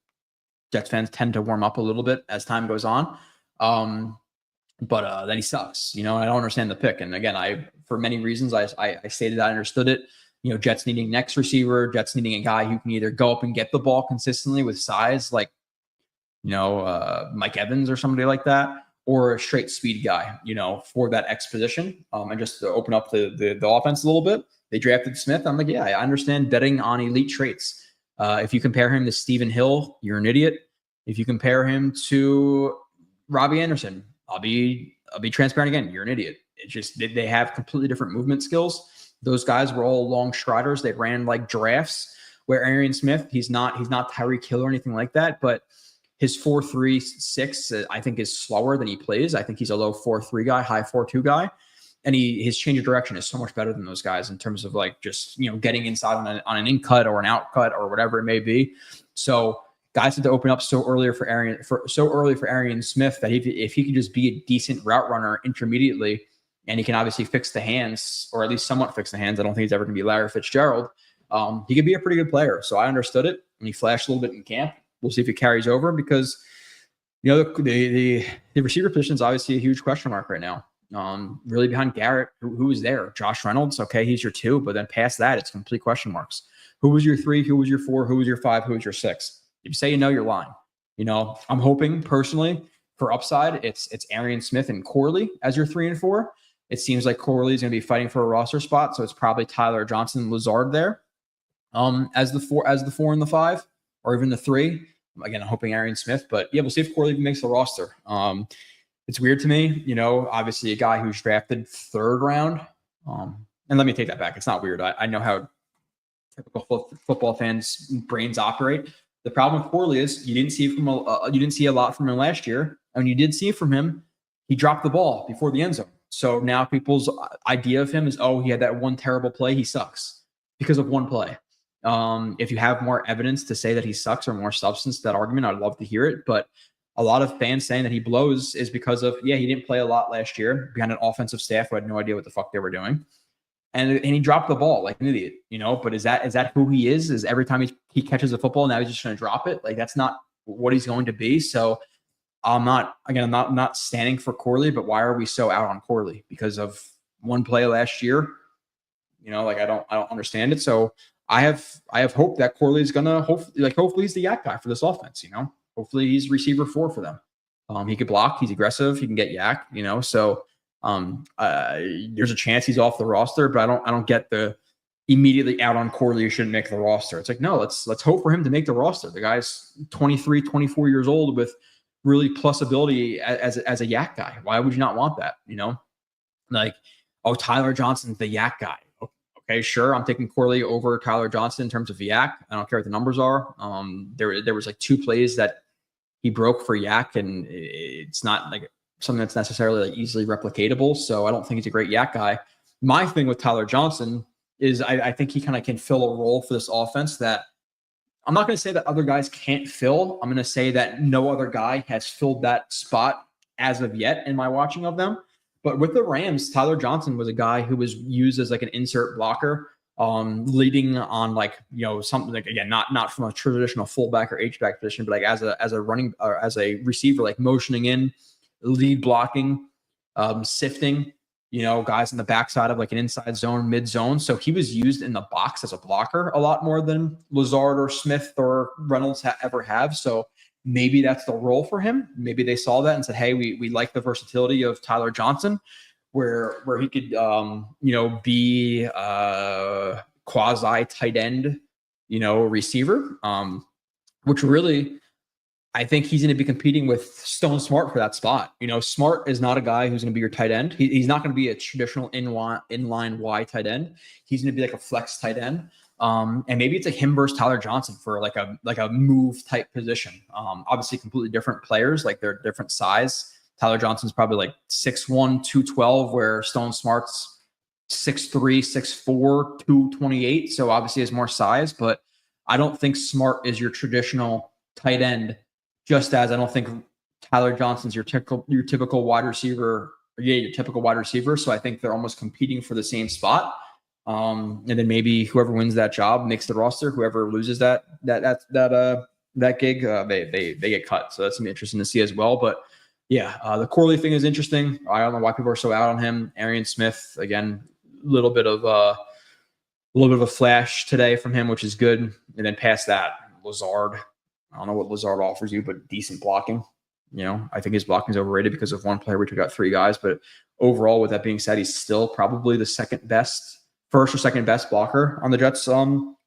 Jets fans tend to warm up a little bit as time goes on. But then he sucks, I don't understand the pick. And again, for many reasons, I stated I understood it. Jets needing next receiver, Jets needing a guy who can either go up and get the ball consistently with size, like, Mike Evans or somebody like that, or a straight speed guy, for that X position. And just to open up the offense a little bit, they drafted Smith. I'm like, yeah, I understand betting on elite traits. If you compare him to Stephen Hill, you're an idiot. If you compare him to Robbie Anderson, I'll be transparent again. You're an idiot. It's just they have completely different movement skills. Those guys were all long striders. They ran like giraffes. Where Arian Smith, he's not Tyreek Hill or anything like that, but his 4.36 I think is slower than he plays. I think he's a low 4.3 guy, high 4.2 guy. And his change of direction is so much better than those guys in terms of like just, getting inside on an in cut or an out cut or whatever it may be. So guys had to open up so early for Arian Smith that if he could just be a decent route runner intermediately, and he can obviously fix the hands, or at least somewhat fix the hands. I don't think he's ever going to be Larry Fitzgerald. He could be a pretty good player. So I understood it, and he flashed a little bit in camp. We'll see if it carries over, because the receiver position is obviously a huge question mark right now. Really behind Garrett, who is there? Josh Reynolds, okay, he's your 2, but then past that, it's complete question marks. Who was your 3? Who was your 4? Who was your 5? Who was your 6? If you say you're lying. I'm hoping personally for upside, it's Arian Smith and Corley as your 3 and 4. It seems like Corley is going to be fighting for a roster spot, so it's probably Tyler Johnson, Lazard there, as the 4 and the 5, or even the 3. Again, I'm hoping Arian Smith, but yeah, we'll see if Corley makes the roster. It's weird to me, obviously a guy who's drafted 3rd round. And let me take that back. It's not weird. I know how typical football fans' brains operate. The problem with Corley is you didn't see a lot from him last year. And when you did see from him, he dropped the ball before the end zone. So now people's idea of him is, he had that one terrible play. He sucks because of one play. If you have more evidence to say that he sucks or more substance to that argument, I'd love to hear it. But a lot of fans saying that he blows is because of, he didn't play a lot last year behind an offensive staff who had no idea what the fuck they were doing. And he dropped the ball like an idiot, but is that who he is? Is every time he catches a football, now he's just going to drop it? Like, that's not what he's going to be. So I'm not standing for Corley, but why are we so out on Corley? Because of one play last year? I don't understand it. So I have hope that Corley is gonna hopefully he's the yak guy for this offense. Hopefully he's receiver 4 for them. He could block, he's aggressive, he can get yak. So there's a chance he's off the roster, but I don't get the immediately out on Corley, you shouldn't make the roster. It's like, no, let's hope for him to make the roster. The guy's 23, 24 years old with really plus ability as a yak guy. Why would you not want that? Tyler Johnson's the yak guy. Okay, sure. I'm taking Corley over Tyler Johnson in terms of yak. I don't care what the numbers are. There was like 2 plays that he broke for yak, and it's not like something that's necessarily like easily replicatable. So I don't think he's a great yak guy. My thing with Tyler Johnson is I think he kind of can fill a role for this offense that I'm not going to say that other guys can't fill. I'm going to say that no other guy has filled that spot as of yet in my watching of them. But with the Rams, Tyler Johnson was a guy who was used as like an insert blocker, leading on like, something like, again, not from a traditional fullback or H-back position, but like as a running or as a receiver, like motioning in, lead blocking, sifting, guys in the backside of like an inside zone, mid zone. So he was used in the box as a blocker a lot more than Lazard or Smith or Reynolds ever have. So maybe that's the role for him. Maybe they saw that and said, hey, we like the versatility of Tyler Johnson, where he could, be quasi tight end, receiver, which really, I think he's going to be competing with Stone Smart for that spot. Smart is not a guy who's going to be your tight end. He's not going to be a traditional inline Y tight end. He's going to be like a flex tight end. And maybe it's like him versus Tyler Johnson for like a move type position. Obviously completely different players, like they're different size. Tyler Johnson's probably like 6'1", 212, where Stone Smart's 6'3", 6'4", 228. So obviously has more size, but I don't think Smart is your traditional tight end. Just as I don't think Tyler Johnson's your typical wide receiver. Your typical wide receiver. So I think they're almost competing for the same spot. And then maybe whoever wins that job makes the roster. Whoever loses that gig, they get cut. So that's gonna be interesting to see as well. But yeah, the Corley thing is interesting. I don't know why people are so out on him. Arian Smith, again, a little bit of a flash today from him, which is good. And then past that, Lazard. I don't know what Lazard offers you, but decent blocking. I think his blocking is overrated because of one player. We took out 3 guys, but overall, with that being said, he's still probably the first or second best blocker on the Jets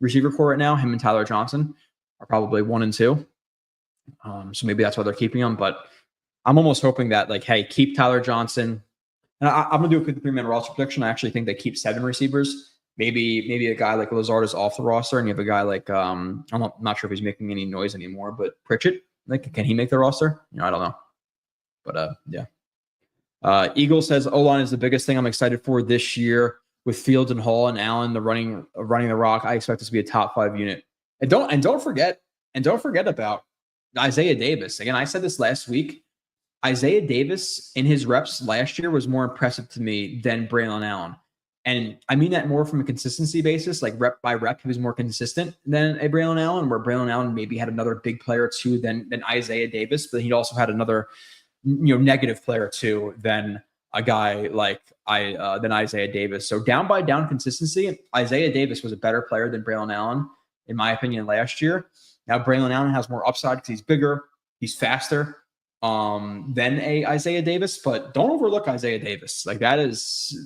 receiver core right now. Him and Tyler Johnson are probably 1 and 2. So maybe that's why they're keeping him. But I'm almost hoping that, like, hey, keep Tyler Johnson. And I'm going to do a quick 3-man roster prediction. I actually think they keep 7 receivers. Maybe a guy like Lazard is off the roster, and you have a guy like I'm not sure if he's making any noise anymore, but Pritchett, like, can he make the roster? I don't know. But yeah. Eagle says O-line is the biggest thing I'm excited for this year with Fields and Hall and Allen, the running the rock. I expect this to be a top 5 unit. And don't forget about Isaiah Davis. Again, I said this last week. Isaiah Davis in his reps last year was more impressive to me than Braylon Allen. And I mean that more from a consistency basis, like rep by rep, he was more consistent than a Braylon Allen, where Braylon Allen maybe had another big player or two than Isaiah Davis, but he also had another negative player or two than a guy like than Isaiah Davis. So down by down consistency, Isaiah Davis was a better player than Braylon Allen, in my opinion, last year. Now Braylon Allen has more upside because he's bigger, he's faster than Isaiah Davis, but don't overlook Isaiah Davis. Like, that is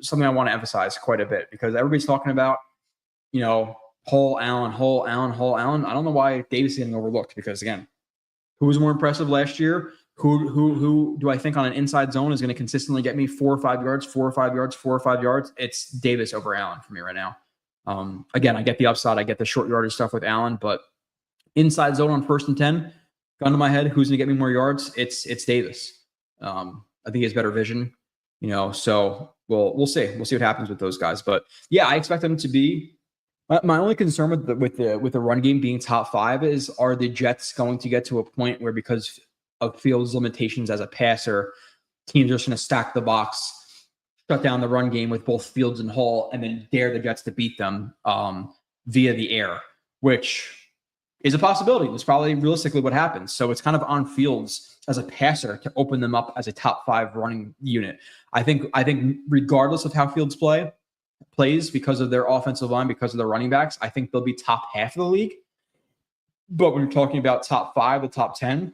something I want to emphasize quite a bit, because everybody's talking about, Hull, Allen. I don't know why Davis is getting overlooked, because again, who was more impressive last year? Who do I think on an inside zone is going to consistently get me 4 or 5 yards? It's Davis over Allen for me right now. Again, I get the upside. I get the short yardage stuff with Allen, but inside zone on 1st and 10, gun to my head, who's going to get me more yards? It's Davis. I think he has better vision, so we'll see. We'll see what happens with those guys. But yeah, I expect them to be. My only concern with the run game being top 5 is, are the Jets going to get to a point where, because of Fields' limitations as a passer, teams are just going to stack the box, shut down the run game with both Fields and Hall, and then dare the Jets to beat them via the air, which is a possibility. It's probably realistically what happens. So it's kind of on Fields as a passer to open them up as a top 5 running unit. I think regardless of how Fields plays, because of their offensive line, because of their running backs, I think they'll be top half of the league. But when you're talking about top 5, the top 10,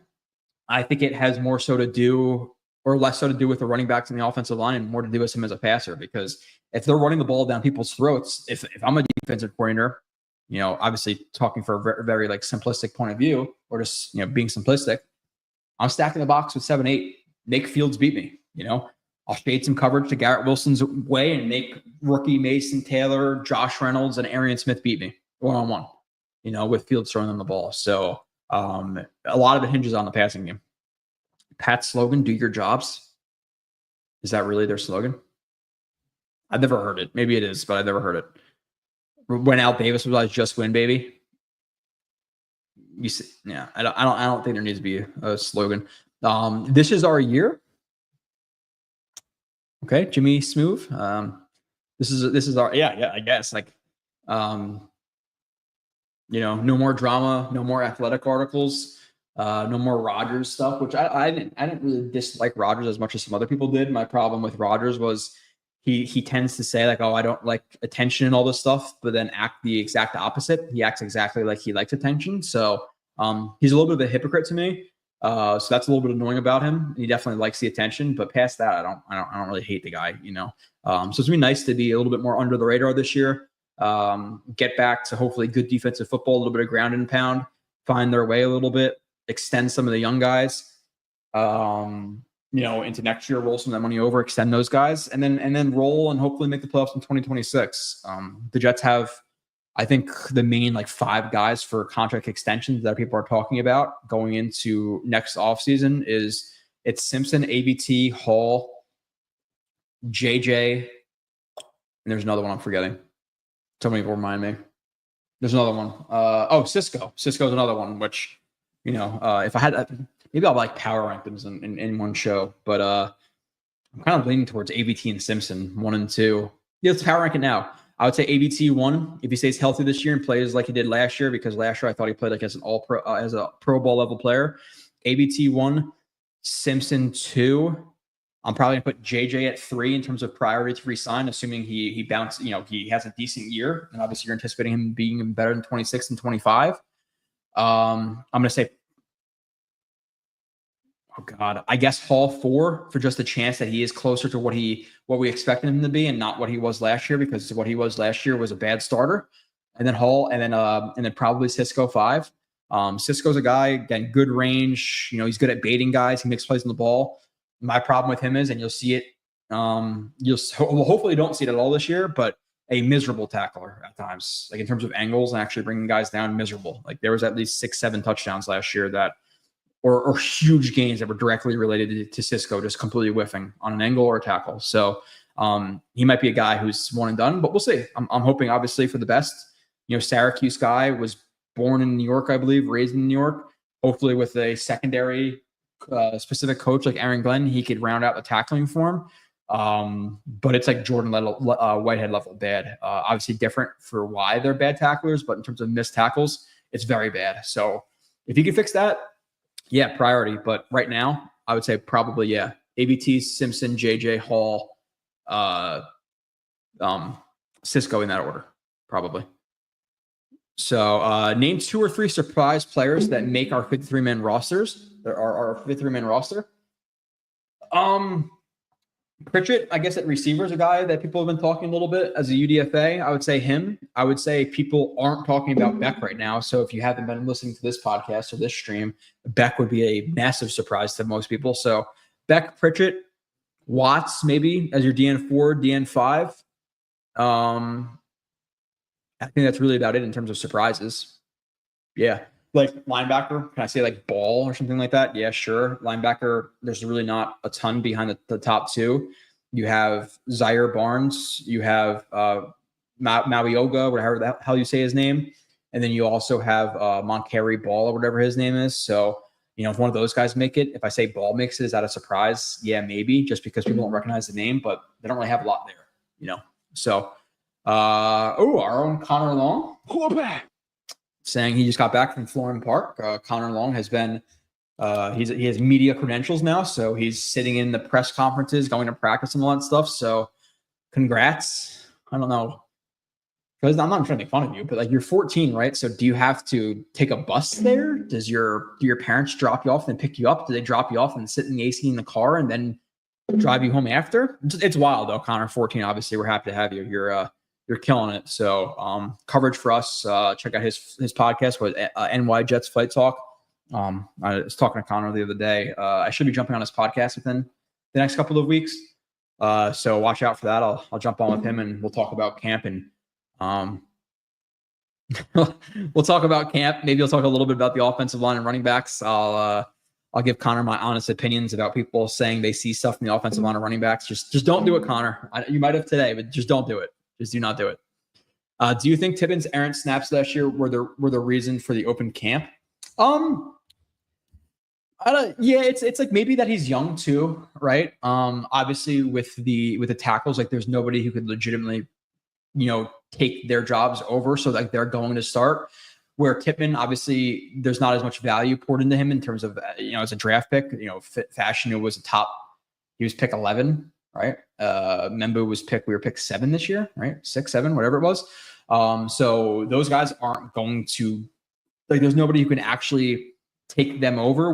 I think it has more so to do, or less so to do, with the running backs and the offensive line, and more to do with him as a passer. Because if they're running the ball down people's throats, if I'm a defensive coordinator, obviously talking for a very, very like simplistic point of view, or just, being simplistic, I'm stacking the box with 7-8, make Fields beat me. I'll shade some coverage to Garrett Wilson's way and make rookie Mason Taylor, Josh Reynolds, and Arian Smith beat me 1-on-1, with Fields throwing them the ball. So a lot of it hinges on the passing game. Pat's slogan, do your jobs. Is that really their slogan? I've never heard it. Maybe it is, but I've never heard it. When Al Davis was like, just win, baby. You see, yeah, I don't think there needs to be a slogan. This is our year. Okay, Jimmy Smooth. This is our I guess like no more drama, no more athletic articles, no more Rodgers stuff, which I didn't really dislike Rodgers as much as some other people did. My problem with Rodgers was he tends to say like, oh, I don't like attention and all this stuff, but then act the exact opposite. He acts exactly like he likes attention. So he's a little bit of a hypocrite to me. So that's a little bit annoying about him. He definitely likes the attention, but past that, I don't really hate the guy, So it's gonna be nice to be a little bit more under the radar this year. Get back to hopefully good defensive football, a little bit of ground and pound, find their way a little bit, extend some of the young guys, into next year, roll some of that money over, extend those guys, and then roll and hopefully make the playoffs in 2026. The Jets have, I think, the main like 5 guys for contract extensions that people are talking about going into next offseason it's Simpson, ABT, Hall, JJ, and there's another one I'm forgetting. Somebody will remind me. There's another one. Cisco. Cisco's another one, which, if I had, maybe I'll like power rank them in one show, but I'm kind of leaning towards ABT and Simpson 1 and 2. Yeah, let's power rank it now. I would say ABT 1 if he stays healthy this year and plays like he did last year, because last year I thought he played like as an all-pro, as a Pro Bowl level player. ABT 1, Simpson 2. I'm probably gonna put JJ at 3 in terms of priority to resign, assuming he bounced, he has a decent year, and obviously you're anticipating him being better than 26 and 25. I'm gonna say, oh God, I guess Hall 4 for just a chance that he is closer to what we expected him to be and not what he was last year, because what he was last year was a bad starter. And then Hall, and then probably Cisco 5. Cisco's a guy, again, good range. He's good at baiting guys. He makes plays on the ball. My problem with him is, and you'll see it, hopefully don't see it at all this year, but a miserable tackler at times, like in terms of angles and actually bringing guys down, miserable. Like there was at least 6-7 touchdowns last year that, or huge gains that were directly related to Cisco just completely whiffing on an angle or a tackle. So he might be a guy who's one and done, but we'll see. I'm hoping obviously for the best. Syracuse guy, was born in New York, I believe, raised in New York. Hopefully with a secondary specific coach like Aaron Glenn, he could round out the tackling for him. But it's like Jordan Whitehead level bad. Obviously different for why they're bad tacklers, but in terms of missed tackles, it's very bad. So if you can fix that, yeah, priority. But right now, I would say probably, yeah, ABT, Simpson, JJ, Hall, Cisco in that order, probably. So name 2 or 3 surprise players that make our 53-man rosters. There are our 53-man roster. Pritchett, I guess at receiver is a guy that people have been talking a little bit as a UDFA. I would say him. I would say people aren't talking about Beck right now. So if you haven't been listening to this podcast or this stream, Beck would be a massive surprise to most people. So Beck, Pritchett, Watts, maybe as your DN4, DN5. I think that's really about it in terms of surprises. Yeah. Like linebacker, can I say like Ball or something like that? Yeah, sure. Linebacker, there's really not a ton behind the top 2. You have Zaire Barnes. You have Mawioga, whatever the hell you say his name. And then you also have Moncari Ball or whatever his name is. So, if one of those guys make it, if I say Ball makes it, is that a surprise? Yeah, maybe, just because people don't recognize the name, but they don't really have a lot there, So, our own Connor Long. Saying he just got back from Florham Park. Connor Long has been, he has media credentials now, so he's sitting in the press conferences, going to practice and all that stuff. So, congrats. I don't know, because I'm not trying to make fun of you, but like you're 14, right? So, do you have to take a bus there? Do your parents drop you off and pick you up? Do they drop you off and sit in the AC in the car and then drive you home after? It's wild though, Connor. 14. Obviously, we're happy to have you. You're killing it. So coverage for us. Check out his podcast with NY Jets Fight Talk. I was talking to Connor the other day. I should be jumping on his podcast within the next couple of weeks. So watch out for that. I'll jump on with him and we'll talk about camp and we'll talk about camp. Maybe I'll talk a little bit about the offensive line and running backs. I'll I'll give Connor my honest opinions about people saying they see stuff in the offensive line of running backs. Just don't do it, Connor. You might have today, but just don't do it. Just do not do it. Do you think Tippins' errant snaps last year were the reason for the open camp? It's like maybe that he's young too, right? Obviously with the tackles, like there's nobody who could legitimately, take their jobs over. So like they're going to start. Where Tippmann, obviously, there's not as much value poured into him in terms of, as a draft pick. Fashanu was he was pick 11, right? Membu was we were pick 7 this year, right? 6, 7, whatever it was. So those guys aren't going to, like, there's nobody who can actually take them over.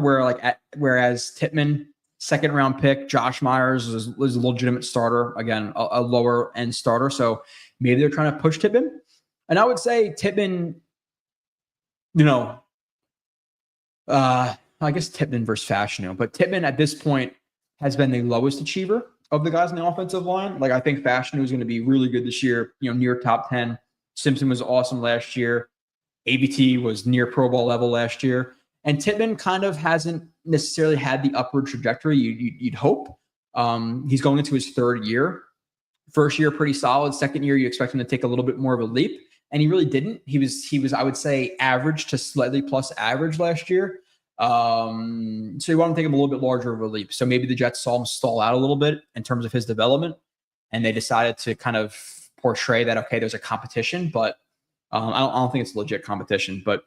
Whereas Tippmann, second round pick, Josh Myers was a legitimate starter, again, a lower end starter. So maybe they're trying to push Tippmann. And I would say Tippmann, I guess Tippmann versus Fashanu, but Tippmann at this point has been the lowest achiever of the guys in the offensive line. Like I think Fashanu is going to be really good this year, near top 10. Simpson was awesome last year. ABT was near Pro Bowl level last year. And Tippmann kind of hasn't necessarily had the upward trajectory you'd hope. He's going into his third year. First year, pretty solid. Second year, you expect him to take a little bit more of a leap. And he really didn't. He was, I would say, average to slightly plus average last year. So you want to take him a little bit larger of a leap. So maybe the Jets saw him stall out a little bit in terms of his development, and they decided to kind of portray that, okay, there's a competition, but I don't think it's legit competition. But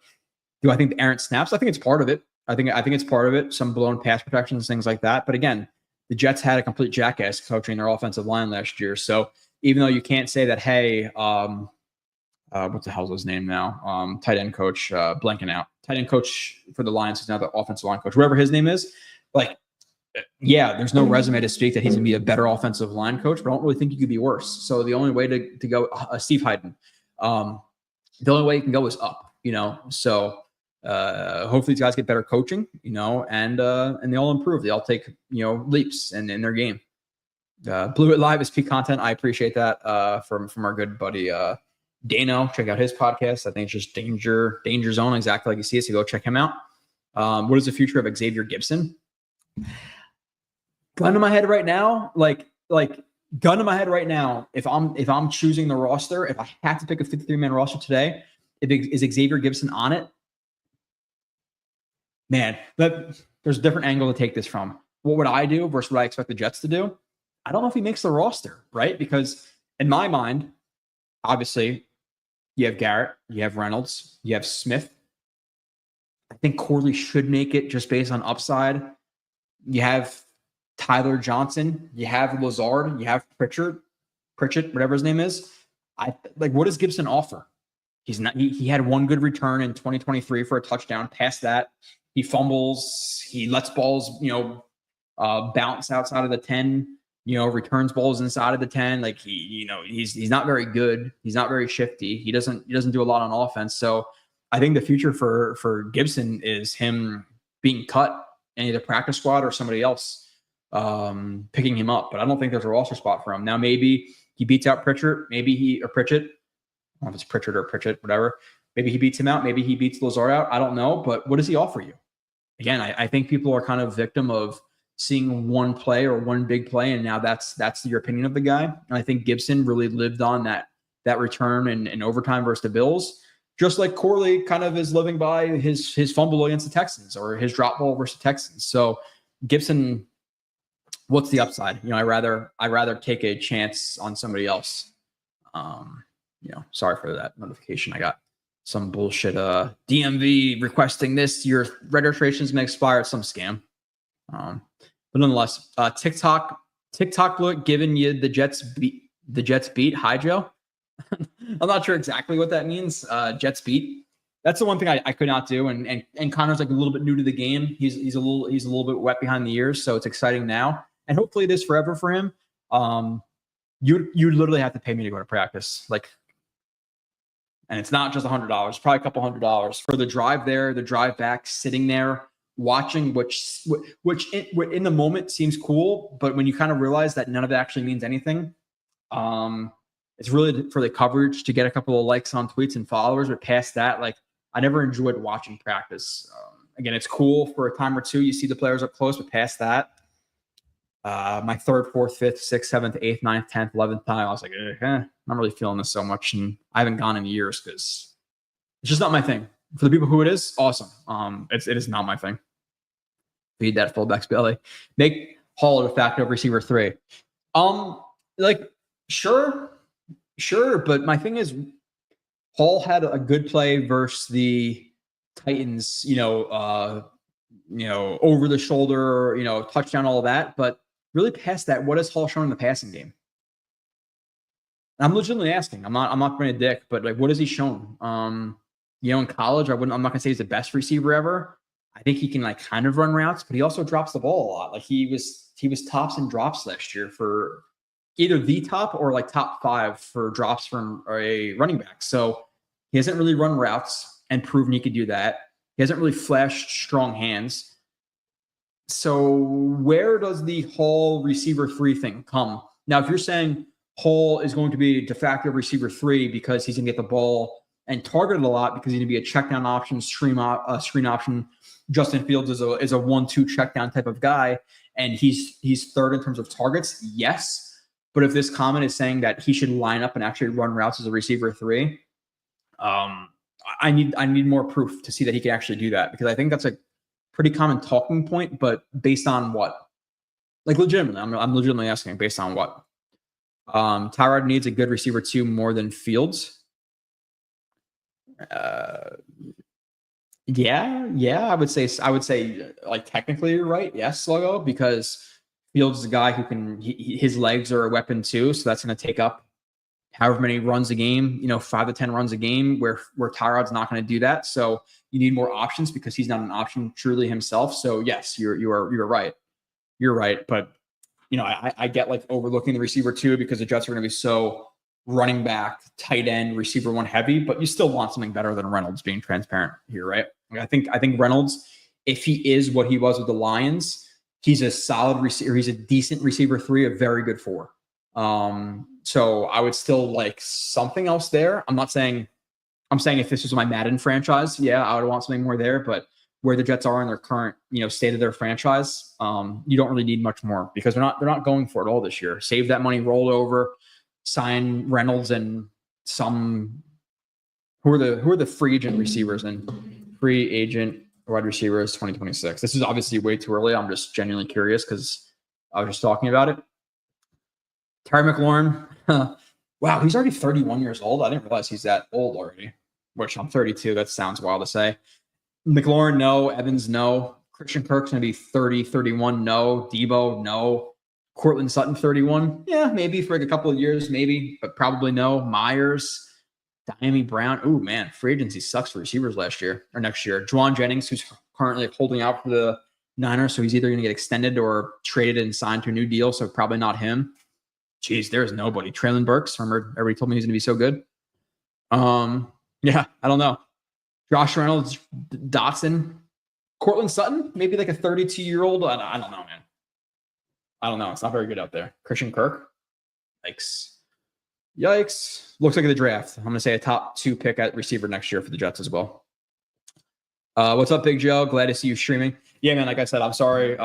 do I think the errant snaps? I think it's part of it. I think it's part of it. Some blown pass protections, things like that. But again, the Jets had a complete jackass coaching their offensive line last year. So even though you can't say that, hey, what the hell's his name now? Tight end coach, blanking out. Tight end coach for the Lions is now the offensive line coach. Whatever his name is, there's no resume to speak that he's going to be a better offensive line coach, but I don't really think he could be worse. So the only way to go, Steve Hyden, the only way you can go is up, So hopefully these guys get better coaching, and they all improve. They all take, leaps in their game. Blue It Live is peak content. I appreciate that from our good buddy Dano. Check out his podcast. I think it's just Danger Zone, exactly like you see it. So go check him out. What is the future of Xavier Gibson? Gun to my head right now, gun to my head right now. If I'm choosing the roster, if I have to pick a 53-man roster today, is Xavier Gibson on it? Man, there's a different angle to take this from. What would I do versus what I expect the Jets to do? I don't know if he makes the roster, right? Because in my mind, obviously, you have Garrett, you have Reynolds, you have Smith. I think Corley should make it just based on upside. You have Tyler Johnson, you have Lazard, you have Pritchett, whatever his name is. What does Gibson offer? He's not. He had one good return in 2023 for a touchdown. Past that, he fumbles. He lets balls, bounce outside of the 10. Returns balls inside of the 10. He's not very good. He's not very shifty. He doesn't do a lot on offense. So I think the future for Gibson is him being cut in either practice squad or somebody else picking him up. But I don't think there's a roster spot for him. Now, maybe he beats out Pritchett. Pritchett. I don't know if it's Pritchett or Pritchett, whatever. Maybe he beats him out. Maybe he beats Lazard out. I don't know. But what does he offer you? Again, I think people are kind of victim of seeing one play or one big play, and now that's your opinion of the guy. And I think Gibson really lived on that return in overtime versus the Bills, just like Corley kind of is living by his fumble against the Texans or his drop ball versus the Texans. So Gibson, what's the upside? I rather take a chance on somebody else. Sorry for that notification. I got some bullshit DMV requesting this. Your registration is going to expire. It's some scam. But nonetheless, TikTok look giving you the Jets beat. Hi, Joe. I'm not sure exactly what that means. Jets beat. That's the one thing I could not do. And Connor's a little bit new to the game. He's a little bit wet behind the ears, so it's exciting now. And hopefully it is forever for him. You literally have to pay me to go to practice. And it's not just $100, probably a couple $100 for the drive there, the drive back, sitting there, watching, which in the moment seems cool, but when you kind of realize that none of it actually means anything, it's really for the coverage to get a couple of likes on tweets and followers. But past that, I never enjoyed watching practice. Again, it's cool for a time or two. You see the players up close, but past that, my third, fourth, fifth, sixth, seventh, eighth, ninth, 10th, 11th time, I was like, I'm not really feeling this so much. And I haven't gone in years because it's just not my thing. For the people who it is, awesome. It is not my thing. Feed that fullback's belly. Make Hall a de facto receiver 3. Sure. But my thing is, Hall had a good play versus the Titans, over the shoulder, touchdown, all of that. But really past that, what has Hall shown in the passing game? I'm legitimately asking. I'm not being a dick, but like, what has he shown? In college, I'm not gonna say he's the best receiver ever. I think he can like kind of run routes, but he also drops the ball a lot. Like he was tops and drops last year for either the top or like top 5 for drops from a running back. So he hasn't really run routes and proven he could do that. He hasn't really flashed strong hands. So where does the Hall receiver 3 thing come? Now, if you're saying Hall is going to be de facto receiver 3 because he's going to get the ball and targeted a lot because he's going to be a check down option, screen option. Justin Fields is a 1-2 check down type of guy, and he's third in terms of targets. Yes. But if this comment is saying that he should line up and actually run routes as a receiver 3, I need more proof to see that he can actually do that, because I think that's a pretty common talking point, but based on what? Like legitimately, I'm legitimately asking based on what? Tyrod needs a good receiver 2 more than Fields. Yeah, I would say like technically you're right. Yes, Logo, because Fields is a guy who his legs are a weapon too. So that's going to take up however many runs a game, 5 to 10 runs a game, where Tyrod's not going to do that. So you need more options because he's not an option truly himself. So yes, you're right. You're right. But I get like overlooking the receiver 2 because the Jets are going to be so running back, tight end, receiver 1 heavy, but you still want something better than Reynolds, being transparent here, right? I think Reynolds, if he is what he was with the Lions, he's a solid receiver. He's a decent receiver 3, a very good 4. So I would still like something else there. I'm saying if this was my Madden franchise, yeah, I would want something more there, but where the Jets are in their current, state of their franchise, you don't really need much more because they're not going for it all this year. Save that money, roll it over, sign Reynolds and who are the free agent receivers and free agent wide receivers 2026. This is obviously way too early. I'm just genuinely curious because I was just talking about it. Terry McLaurin, wow, he's already 31 years old. I didn't realize he's that old already, which I'm 32. That sounds wild to say. McLaurin, no. Evans, no. Christian Kirk's going to be 30, 31, no. Debo, no. Cortland Sutton, 31. Yeah, maybe for like a couple of years, maybe, but probably no. Myers, Diami Brown. Oh, man, free agency sucks for receivers next year. Juwan Jennings, who's currently holding out for the Niners, so he's either going to get extended or traded and signed to a new deal, so probably not him. Jeez, there's nobody. Traylon Burks, remember everybody told me he's going to be so good. Yeah, I don't know. Josh Reynolds, Dotson, Cortland Sutton, maybe like a 32-year-old. I don't know, man. I don't know. It's not very good out there. Christian Kirk, yikes. Looks like the draft. I'm going to say a top 2 pick at receiver next year for the Jets as well. What's up, Big Joe? Glad to see you streaming. Yeah, man. Like I said, I'm sorry.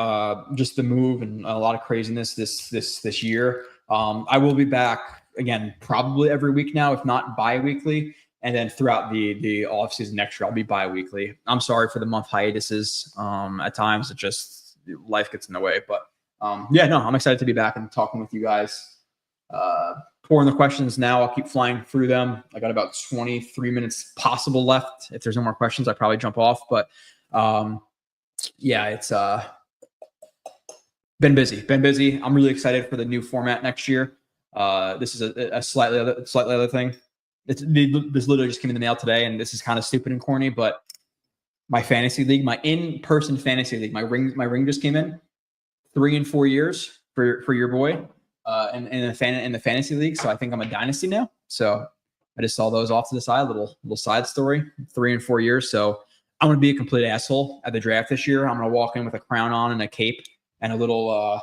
Just the move and a lot of craziness this year. I will be back again, probably every week now, if not bi-weekly. And then throughout the off season next year, I'll be bi-weekly. I'm sorry for the month hiatuses. At times, it just life gets in the way. But yeah, no, I'm excited to be back and talking with you guys. Pouring the questions now. I'll keep flying through them. I got about 23 minutes possible left. If there's no more questions, I'll probably jump off. But yeah, it's been busy. I'm really excited for the new format next year. This is a slightly other thing. This literally just came in the mail today, and this is kind of stupid and corny, but my fantasy league, my in-person fantasy league, my ring just came in. 3 and 4 years for your boy, in the fantasy league. So I think I'm a dynasty now. So I just saw those off to the side, little side story. 3 and 4 years. So I'm gonna be a complete asshole at the draft this year. I'm gonna walk in with a crown on and a cape and a little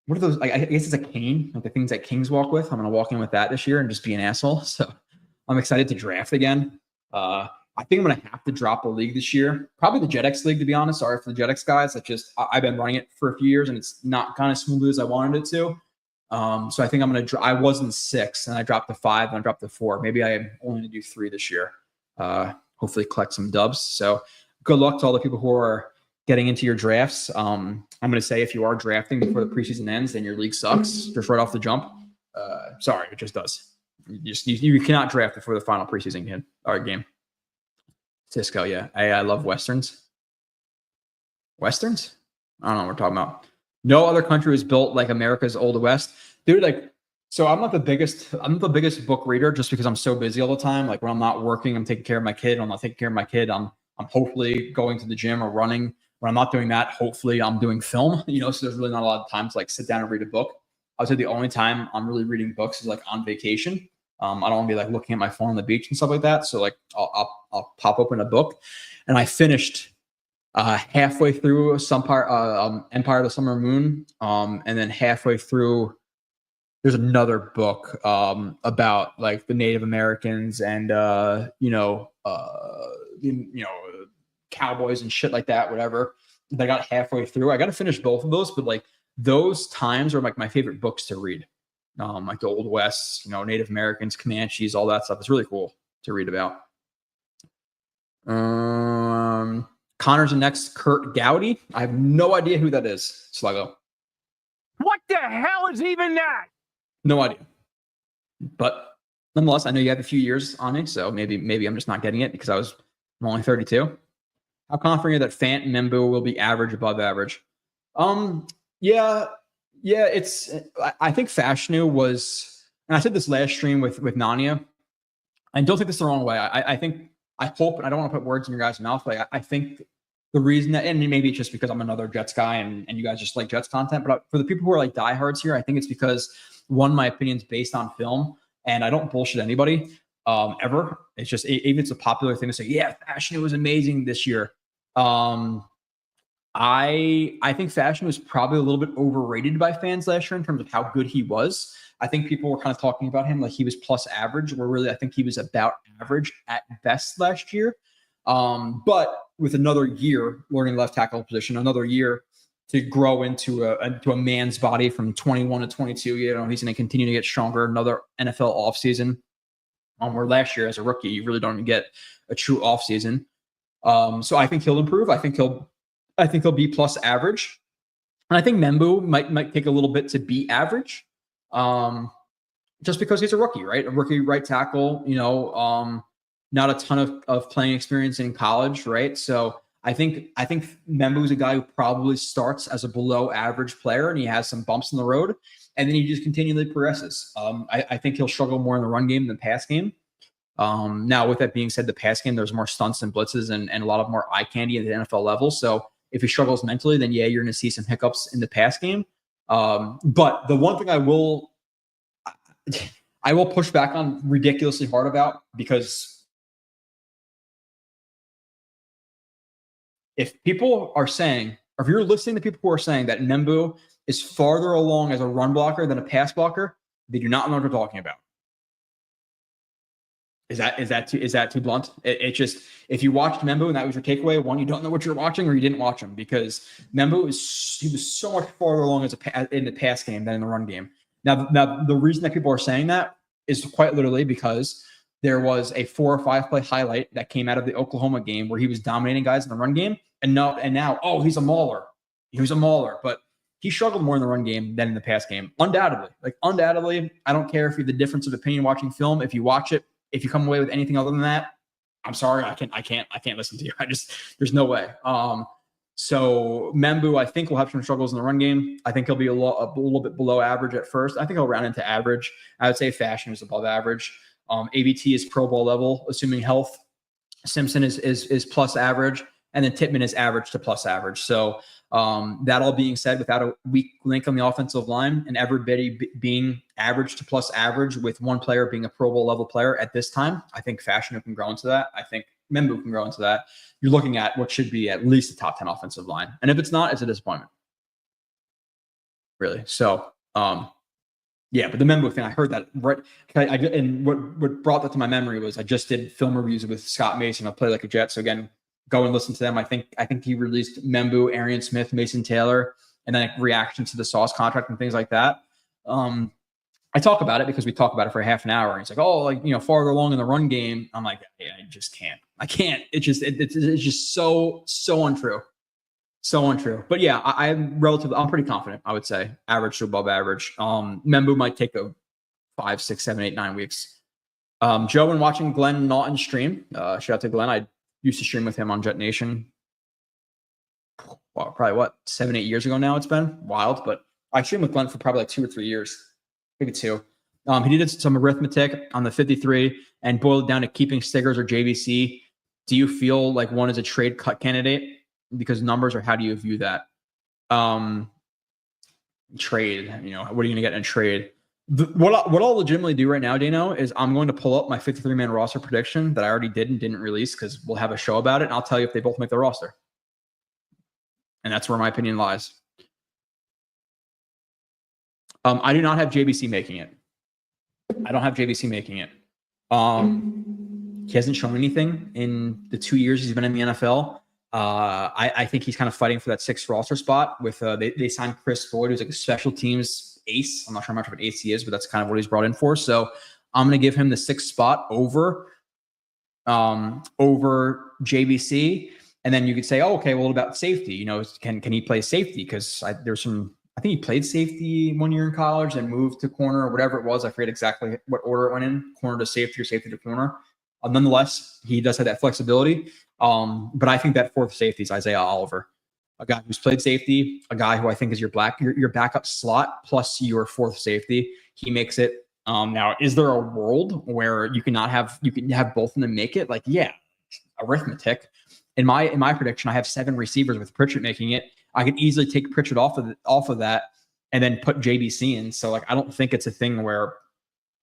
what are those? I guess it's a cane, like the things that kings walk with. I'm going to walk in with that this year and just be an asshole. So I'm excited to draft again. I think I'm going to have to drop a league this year. Probably the JetX league, to be honest. Sorry for the JetX guys. I've been running it for a few years and it's not kind of smoothly as I wanted it to. So I think I'm going to, I was in 6 and I dropped to 5 and I dropped to 4. Maybe I am only going to do 3 this year. Hopefully collect some dubs. So good luck to all the people who are getting into your drafts. I'm going to say if you are drafting before the preseason ends, then your league sucks just right off the jump. Sorry, it just does. You cannot draft before the final preseason game. Cisco, yeah. I love Westerns. Westerns? I don't know what we're talking about. No other country was built like America's Old West. Dude, like, so I'm not the biggest book reader just because I'm so busy all the time. Like when I'm not working, I'm taking care of my kid. When I'm not taking care of my kid, I'm hopefully going to the gym or running. When I'm not doing that, hopefully I'm doing film, so there's really not a lot of time to like sit down and read a book. I would say the only time I'm really reading books is like on vacation. I don't want to be like looking at my phone on the beach and stuff like that. So like I'll pop open a book, and I finished halfway through Empire of the Summer Moon, and then halfway through there's another book about like the Native Americans and cowboys and shit like that, whatever. I got halfway through. I got to finish both of those, but like those times are like my favorite books to read. Like the Old West, Native Americans, Comanches, all that stuff. It's really cool to read about. Connor's the next Kurt Gowdy. I have no idea who that is, Sluggo. What the hell is even that? No idea. But nonetheless, I know you have a few years on me, so maybe I'm just not getting it because I'm only 32. How confident are you that Fant and Membu will be average, above average? Yeah, I think Fashanu was, and I said this last stream with Nania. I don't think this the wrong way. I hope, and I don't want to put words in your guys' mouth, but I think the reason that, and maybe it's just because I'm another Jets guy and you guys just like Jets content, but for the people who are like diehards here, I think it's because, one, my opinion's based on film, and I don't bullshit anybody ever. It's just, even it's a popular thing to say, yeah, Fashanu was amazing this year. I think Fashion was probably a little bit overrated by fans last year in terms of how good he was. I think people were kind of talking about him like he was plus average, where really I think he was about average at best last year. But with another year learning left tackle position, another year to grow into a man's body from 21 to 22, he's going to continue to get stronger. Another NFL offseason. Where last year as a rookie, you really don't even get a true offseason. So I think he'll improve. I think he'll be plus average. And I think Membu might take a little bit to be average. Just because he's a rookie, right? A rookie right tackle, not a ton of playing experience in college, right? So I think Membu is a guy who probably starts as a below average player and he has some bumps in the road and then he just continually progresses. I think he'll struggle more in the run game than the pass game. Now, with that being said, the pass game, there's more stunts and blitzes and a lot of more eye candy at the NFL level. So if he struggles mentally, then yeah, you're going to see some hiccups in the pass game. But the one thing I will push back on ridiculously hard about, because if people are saying, or if you're listening to people who are saying that Membu is farther along as a run blocker than a pass blocker, they do not know what they're talking about. Is that too blunt? It just, if you watched Membu and that was your takeaway, one, you don't know what you're watching, or you didn't watch him, because Membu he was so much farther along in the pass game than in the run game. Now the reason that people are saying that is quite literally because there was a 4 or 5 play highlight that came out of the Oklahoma game where he was dominating guys in the run game, and now he's a mauler. He was a mauler, but he struggled more in the run game than in the pass game, undoubtedly. I don't care if you have the difference of opinion watching film. If you watch it, if you come away with anything other than that, I'm sorry, I can't listen to you. There's no way. So Membu, I think, will have some struggles in the run game. I think he'll be a little bit below average at first. I think he'll round into average. I would say Fashion is above average. ABT is Pro Bowl level, assuming health. Simpson is plus average, and then Tippmann is average to plus average. So that all being said, without a weak link on the offensive line and everybody being average to plus average, with one player being a Pro Bowl level player at this time, I think Fashion can grow into that. I think Membu can grow into that. You're looking at what should be at least a top 10 offensive line. And if it's not, it's a disappointment. Really. So Yeah, but the Membo thing, I heard that right. And what brought that to my memory was I just did film reviews with Scott Mason. I'll play like a Jet. So again, go and listen to them. I think he released Membo, Arian Smith, Mason Taylor, and then reactions to the Sauce contract and things like that. I talk about it because we talk about it for half an hour. And it's like, oh, like, farther along in the run game. I'm like, yeah, I just can't. I can't. It's just so untrue. So untrue. But yeah, I'm pretty confident, I would say. Average to above average. Membu might take a 5, 6, 7, 8, 9 weeks. Joe, when watching Glenn Naughton stream, shout out to Glenn. I used to stream with him on Jet Nation. Well, probably 7, 8 years ago now it's been. Wild. But I streamed with Glenn for probably like 2 or 3 years. Maybe 2. He did some arithmetic on the 53 and boiled it down to keeping Stiggers or JVC. Do you feel like one is a trade cut candidate because numbers, or how do you view that? Trade, what are you going to get in a trade? What I'll legitimately do right now, Dano, is I'm going to pull up my 53-man roster prediction that I already did and didn't release because we'll have a show about it, and I'll tell you if they both make the roster. And that's where my opinion lies. I do not have JVC making it. I don't have JVC making it. He hasn't shown anything in the 2 years he's been in the NFL. I think he's kind of fighting for that 6th roster spot with they signed Chris Boyd, who's like a special teams ace. I'm not sure how much of an ace he is, but that's kind of what he's brought in for. So I'm going to give him the 6th spot over JVC. And then you could say, oh, okay, well, what about safety? Can he play safety? Because I think he played safety 1 year in college and moved to corner or whatever it was. I forget exactly what order it went in, corner to safety or safety to corner. Nonetheless, he does have that flexibility. But I think that 4th safety is Isaiah Oliver, a guy who's played safety, a guy who I think is your backup slot plus your 4th safety. He makes it. Now, is there a world where you can have both of them make it? Like, yeah, arithmetic. In my prediction, I have 7 receivers with Pritchett making it. I could easily take Pritchett off of that and then put JBC in. So, like, I don't think it's a thing where,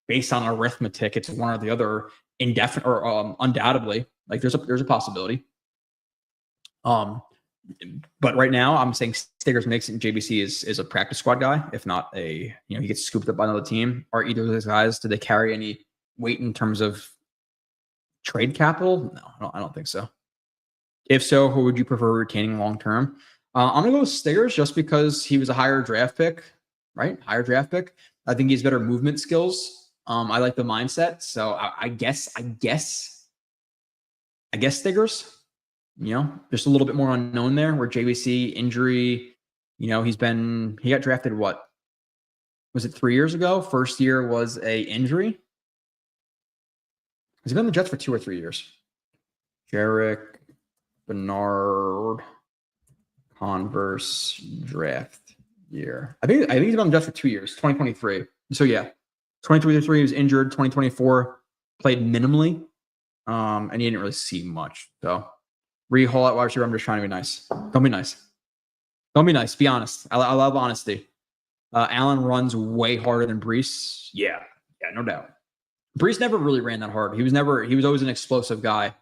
based on arithmetic, it's one or the other, indefinite or undoubtedly. Like, there's a possibility. But right now, I'm saying Stiggers makes it, and JBC is a practice squad guy. If not he gets scooped up by another team. Are either of those guys, do they carry any weight in terms of trade capital? No, I don't think so. If so, who would you prefer retaining long term? I'm going to go with Stiggers just because he was a higher draft pick, right? Higher draft pick. I think he has better movement skills. I like the mindset. So I guess Stiggers, just a little bit more unknown there where JVC injury, he got drafted, what was it, 3 years ago? First year was a injury. Has he been in the Jets for 2 or 3 years? Jarek Bernard Converse draft year. I think he's been on the Jets for 2 years, 2023. So yeah, 2023 he was injured. 2024 played minimally, and he didn't really see much. So re-haul at wide receiver. I'm just trying to be nice. Don't be nice. Don't be nice. Be honest. I love honesty. Allen runs way harder than Brees. Yeah, no doubt. Brees never really ran that hard. He was always an explosive guy.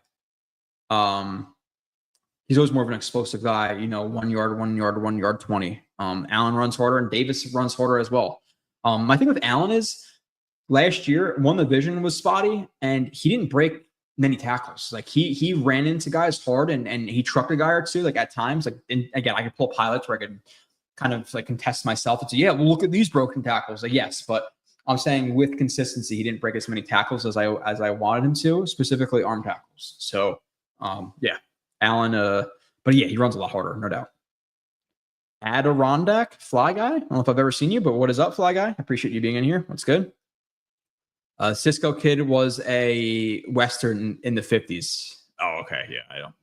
He's always more of an explosive guy, 1 yard, 1 yard, 1 yard, 20. Allen runs harder, and Davis runs harder as well. My thing with Allen is last year, one division was spotty, and he didn't break many tackles. Like he ran into guys hard, and he trucked a guy or two, like at times. Like, and again, I could pull pilots where I could kind of like contest myself and say, yeah, well, look at these broken tackles. Like, yes, but I'm saying with consistency, he didn't break as many tackles as I wanted him to, specifically arm tackles. So, yeah. Allen, but yeah, he runs a lot harder, no doubt. Adirondack, Fly Guy. I don't know if I've ever seen you, but what is up, Fly Guy? I appreciate you being in here. What's good? Cisco Kid was a Western in the 50s. Oh, okay. Yeah, I don't.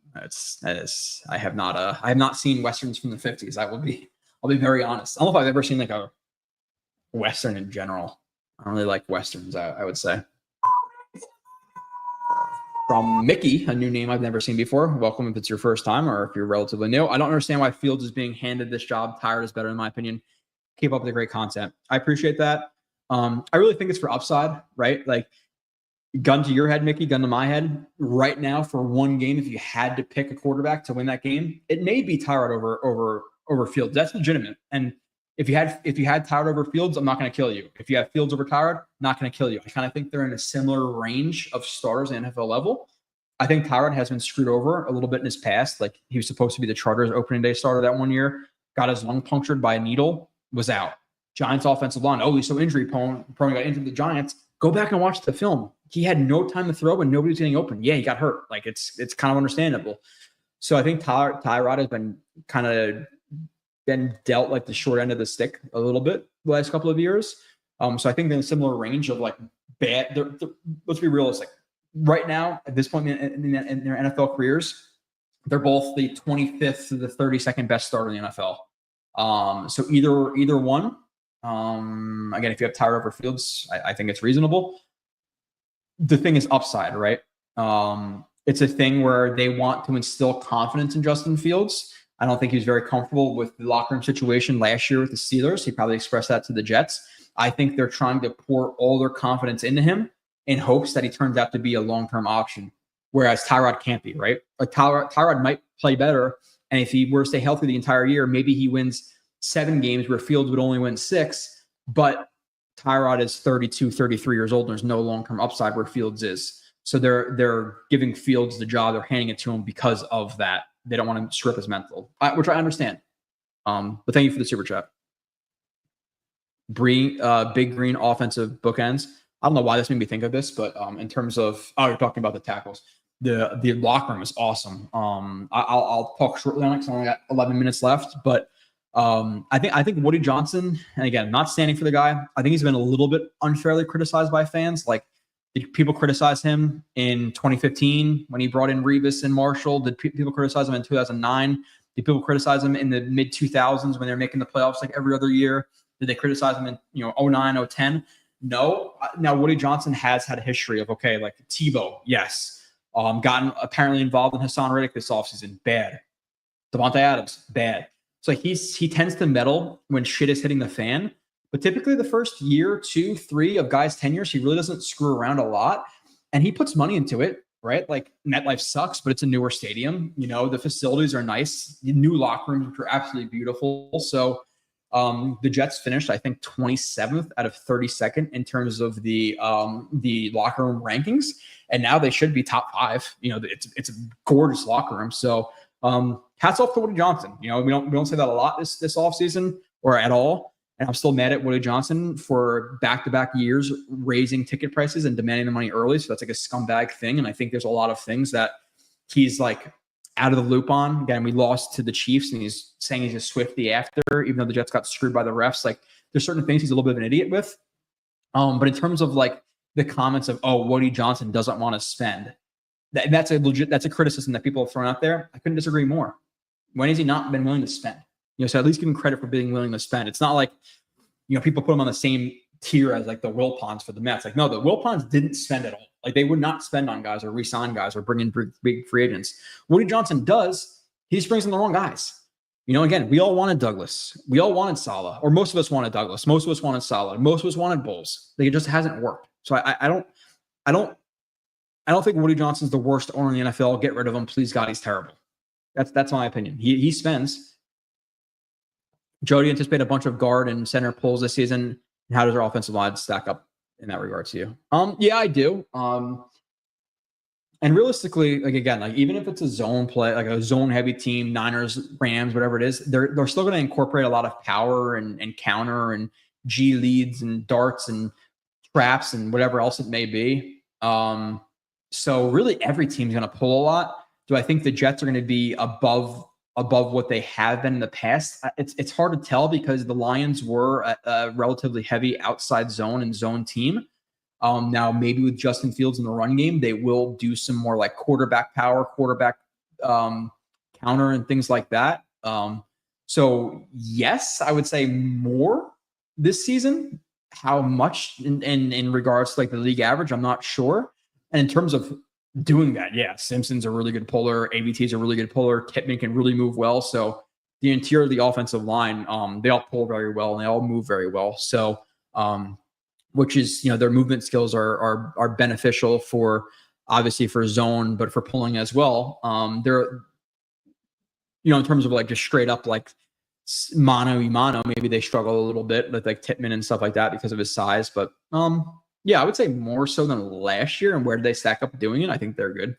I have not seen Westerns from the 50s. I'll be very honest. I don't know if I've ever seen like a Western in general. I don't really like Westerns, I would say. From Mickey, a new name I've never seen before. Welcome if it's your first time or if you're relatively new. I don't understand why Fields is being handed this job. Tired is better, in my opinion. Keep up with the great content. I appreciate that. I really think it's for upside, right? Like, gun to your head, Mickey, gun to my head. Right now, for one game, if you had to pick a quarterback to win that game, it may be Tyrod over Fields. That's legitimate. And If you had Tyrod over Fields, I'm not going to kill you. If you have Fields over Tyrod, not going to kill you. I kind of think they're in a similar range of starters at NFL level. I think Tyrod has been screwed over a little bit in his past. Like, he was supposed to be the Chargers opening day starter that one year, got his lung punctured by a needle, was out. Giants offensive line, oh, he's so injury prone, got injured the Giants. Go back and watch the film. He had no time to throw and nobody was getting open. Yeah, he got hurt. Like, it's kind of understandable. So I think Tyrod has been dealt like the short end of the stick a little bit the last couple of years. So I think they're in a similar range of like bad. Let's be realistic. Right now, at this point in their NFL careers, they're both the 25th to the 32nd best starter in the NFL. So either one. Again, if you have Tyrod over Fields, I think it's reasonable. The thing is upside, right? It's a thing where they want to instill confidence in Justin Fields. I don't think he was very comfortable with the locker room situation last year with the Steelers. He probably expressed that to the Jets. I think they're trying to pour all their confidence into him in hopes that he turns out to be a long-term option, whereas Tyrod can't be, right? Like, Tyrod might play better, and if he were to stay healthy the entire year, maybe he wins 7 games where Fields would only win 6, but Tyrod is 32, 33 years old, and there's no long-term upside where Fields is. So they're giving Fields the job. They're handing it to him because of that. They don't want to strip his mental, which I understand. But thank you for the super chat. Big Green offensive bookends. I don't know why this made me think of this, but in terms of, you're talking about the tackles. The locker room is awesome. I'll talk shortly on it because I only got 11 minutes left. But I think Woody Johnson, and again, not standing for the guy, I think he's been a little bit unfairly criticized by fans. Like, did people criticize him in 2015 when he brought in Revis and Marshall? Did people criticize him in 2009? Did people criticize him in the mid 2000s when they're making the playoffs like every other year? Did they criticize him in 09, 010? No. Now, Woody Johnson has had a history of, okay, like Tebow, yes. Gotten apparently involved in Hassan Reddick this offseason, bad. Devontae Adams, bad. So he tends to meddle when shit is hitting the fan. But typically the first year, 2, 3 of guys' tenures, he really doesn't screw around a lot. And he puts money into it, right? Like, MetLife sucks, but it's a newer stadium. The facilities are nice. The new locker rooms, which are absolutely beautiful. So the Jets finished, I think, 27th out of 32nd in terms of the locker room rankings. And now they should be top 5. It's a gorgeous locker room. So hats off to Woody Johnson. We don't say that a lot this offseason or at all. And I'm still mad at Woody Johnson for back-to-back years raising ticket prices and demanding the money early. So that's like a scumbag thing. And I think there's a lot of things that he's like out of the loop on. Again, we lost to the Chiefs and he's saying he's a Swiftie after, even though the Jets got screwed by the refs. Like, there's certain things he's a little bit of an idiot with. But in terms of like the comments of, Woody Johnson doesn't want to spend, that's a criticism that people have thrown out there. I couldn't disagree more. When has he not been willing to spend? So at least give him credit for being willing to spend. It's not like, people put him on the same tier as like the Wilpons for the Mets. Like, no, the Wilpons didn't spend at all. Like, they would not spend on guys or re-sign guys or bring in big free agents. Woody Johnson does. He just brings in the wrong guys. Again, we all wanted Douglas. We all wanted Saleh, or most of us wanted Douglas. Most of us wanted Saleh. Most of us wanted Bowles. Like, it just hasn't worked. So I don't think Woody Johnson's the worst owner in the NFL. Get rid of him, please God. He's terrible. That's my opinion. He spends. Jody, anticipate a bunch of guard and center pulls this season. How does our offensive line stack up in that regard to you? Yeah, I do. And realistically, like, again, like, even if it's a zone play, like a zone heavy team, Niners, Rams, whatever it is, they're still going to incorporate a lot of power and counter and G leads and darts and traps and whatever else it may be. So really every team's going to pull a lot. Do I think the Jets are going to be above what they have been in the past? It's hard to tell because the Lions were a relatively heavy outside zone and zone team. Now, maybe with Justin Fields in the run game, they will do some more like quarterback power, quarterback counter and things like that. So yes, I would say more this season. How much in regards to like the league average, I'm not sure. And in terms of doing that, yeah, Simpson's a really good puller. ABT's a really good puller. Kipman can really move well. So the interior of the offensive line, they all pull very well and they all move very well. So, which is, their movement skills are beneficial for, obviously, for zone, but for pulling as well. They're, in terms of like just straight up like mano y mano, maybe they struggle a little bit with like Tippmann and stuff like that because of his size. But yeah, I would say more so than last year. And where did they stack up doing it? I think they're good.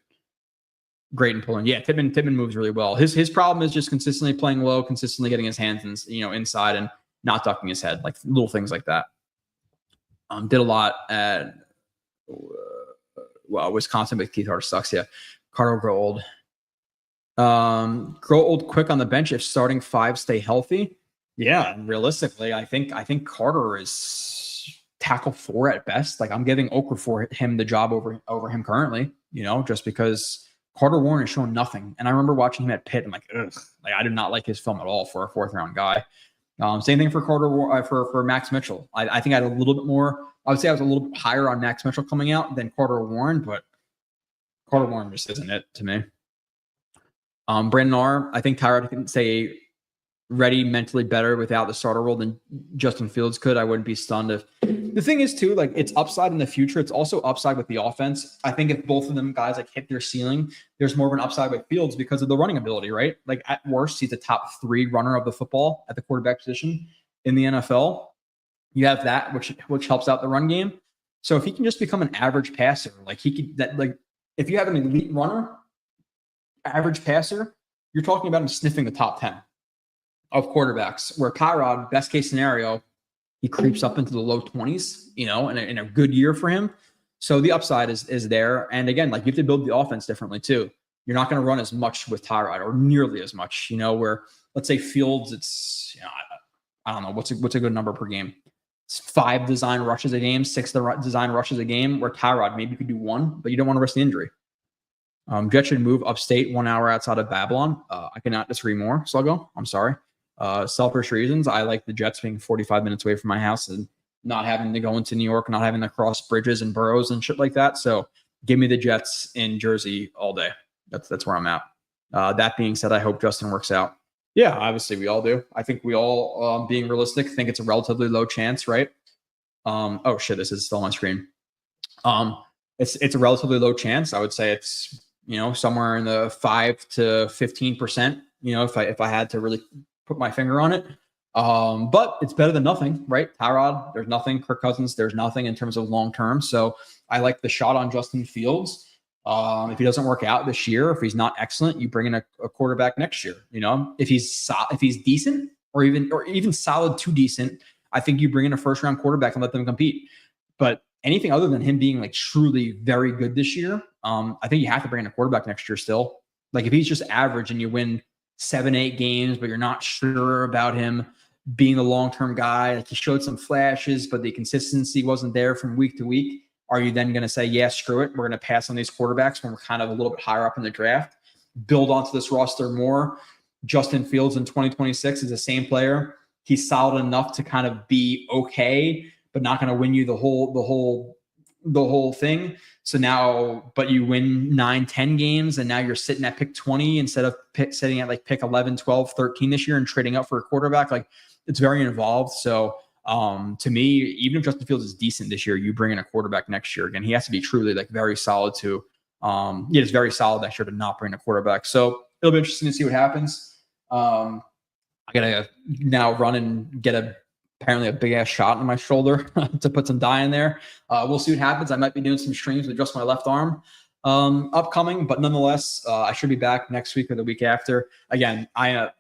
Great in pulling. Yeah, Tippmann moves really well. His problem is just consistently playing low, consistently getting his hands inside and not ducking his head, like little things like that. Did a lot at Wisconsin, but Keith Hart sucks. Yeah, Carter will grow old. Grow old quick on the bench if starting five stay healthy. Yeah, realistically, I think Carter is tackle 4 at best. Like I'm giving Okafor him the job over him currently. Just because Carter Warren has shown nothing. And I remember watching him at Pitt. I'm like, ugh. Like I did not like his film at all for a 4th round guy. Same thing for for Max Mitchell. I think I had a little bit more. I would say I was a little bit higher on Max Mitchell coming out than Carter Warren, but Carter Warren just isn't it to me. Brandon R. I think Tyrod can say ready mentally better without the starter role than Justin Fields could. I wouldn't be stunned if. The thing is too, like it's upside in the future. It's also upside with the offense. I think if both of them guys like hit their ceiling, there's more of an upside with Fields because of the running ability, right? Like at worst, he's the top 3 runner of the football at the quarterback position in the NFL. You have that, which helps out the run game. So if he can just become an average passer, like he could that like if you have an elite runner, average passer, you're talking about him sniffing the top 10 of quarterbacks. Where Tyrod, best case scenario, he creeps up into the low 20s, in a good year for him. So the upside is there. And again, like you have to build the offense differently too. You're not going to run as much with Tyrod or nearly as much, where let's say Fields, it's, I don't know, what's a good number per game? It's 5 design rushes a game, 6 design rushes a game, where Tyrod, maybe you could do 1, but you don't want to risk the injury. Jet should move upstate 1 hour outside of Babylon. I cannot disagree more, Sluggo. I'm sorry. Selfish reasons. I like the Jets being 45 minutes away from my house and not having to go into New York, not having to cross bridges and boroughs and shit like that. So give me the Jets in Jersey all day. That's where I'm at. That being said, I hope Justin works out. Yeah, obviously we all do. I think we all, being realistic, think it's a relatively low chance, right? Oh shit, this is still on my screen. It's a relatively low chance. I would say it's somewhere in the 5 to 15%. If I had to really put my finger on it. But it's better than nothing, right? Tyrod, there's nothing. Kirk Cousins, there's nothing in terms of long term. So I like the shot on Justin Fields. If he doesn't work out this year, if he's not excellent, you bring in a quarterback next year. If he's decent or even solid to decent, I think you bring in a 1st round quarterback and let them compete. But anything other than him being like truly very good this year, I think you have to bring in a quarterback next year still. Like if he's just average and you win 7-8 games, but you're not sure about him being a long-term guy, like he showed some flashes, but the consistency wasn't there from week to week. Are you then going to say, yeah, screw it, we're going to pass on these quarterbacks when we're kind of a little bit higher up in the draft, build onto this roster more? Justin Fields in 2026 is the same player. He's solid enough to kind of be okay, but not going to win you the whole thing. So now, but you win 9-10 games and now you're sitting at pick 20 instead of sitting at like pick 11, 12, 13 this year and trading up for a quarterback. Like it's very involved. So to me, even if Justin Fields is decent this year, you bring in a quarterback next year. Again, he has to be truly like very solid to, it's very solid next year to not bring a quarterback. So it'll be interesting to see what happens. I got to now run and get apparently a big ass shot in my shoulder to put some dye in there. We'll see what happens. I might be doing some streams with just my left arm upcoming, but nonetheless, I should be back next week or the week after. Again, I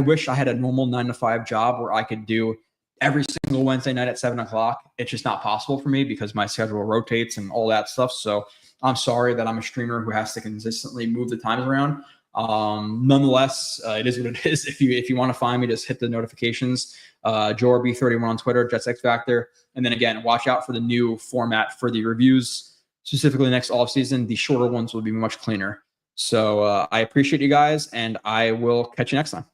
wish I had a normal 9-to-5 job where I could do every single Wednesday night at 7:00. It's just not possible for me because my schedule rotates and all that stuff. So I'm sorry that I'm a streamer who has to consistently move the times around. Nonetheless, it is what it is. If you want to find me, just hit the notifications. JoeRB31 on Twitter, Jets X Factor. And then again, watch out for the new format for the reviews, specifically next offseason. The shorter ones will be much cleaner. So I appreciate you guys, and I will catch you next time.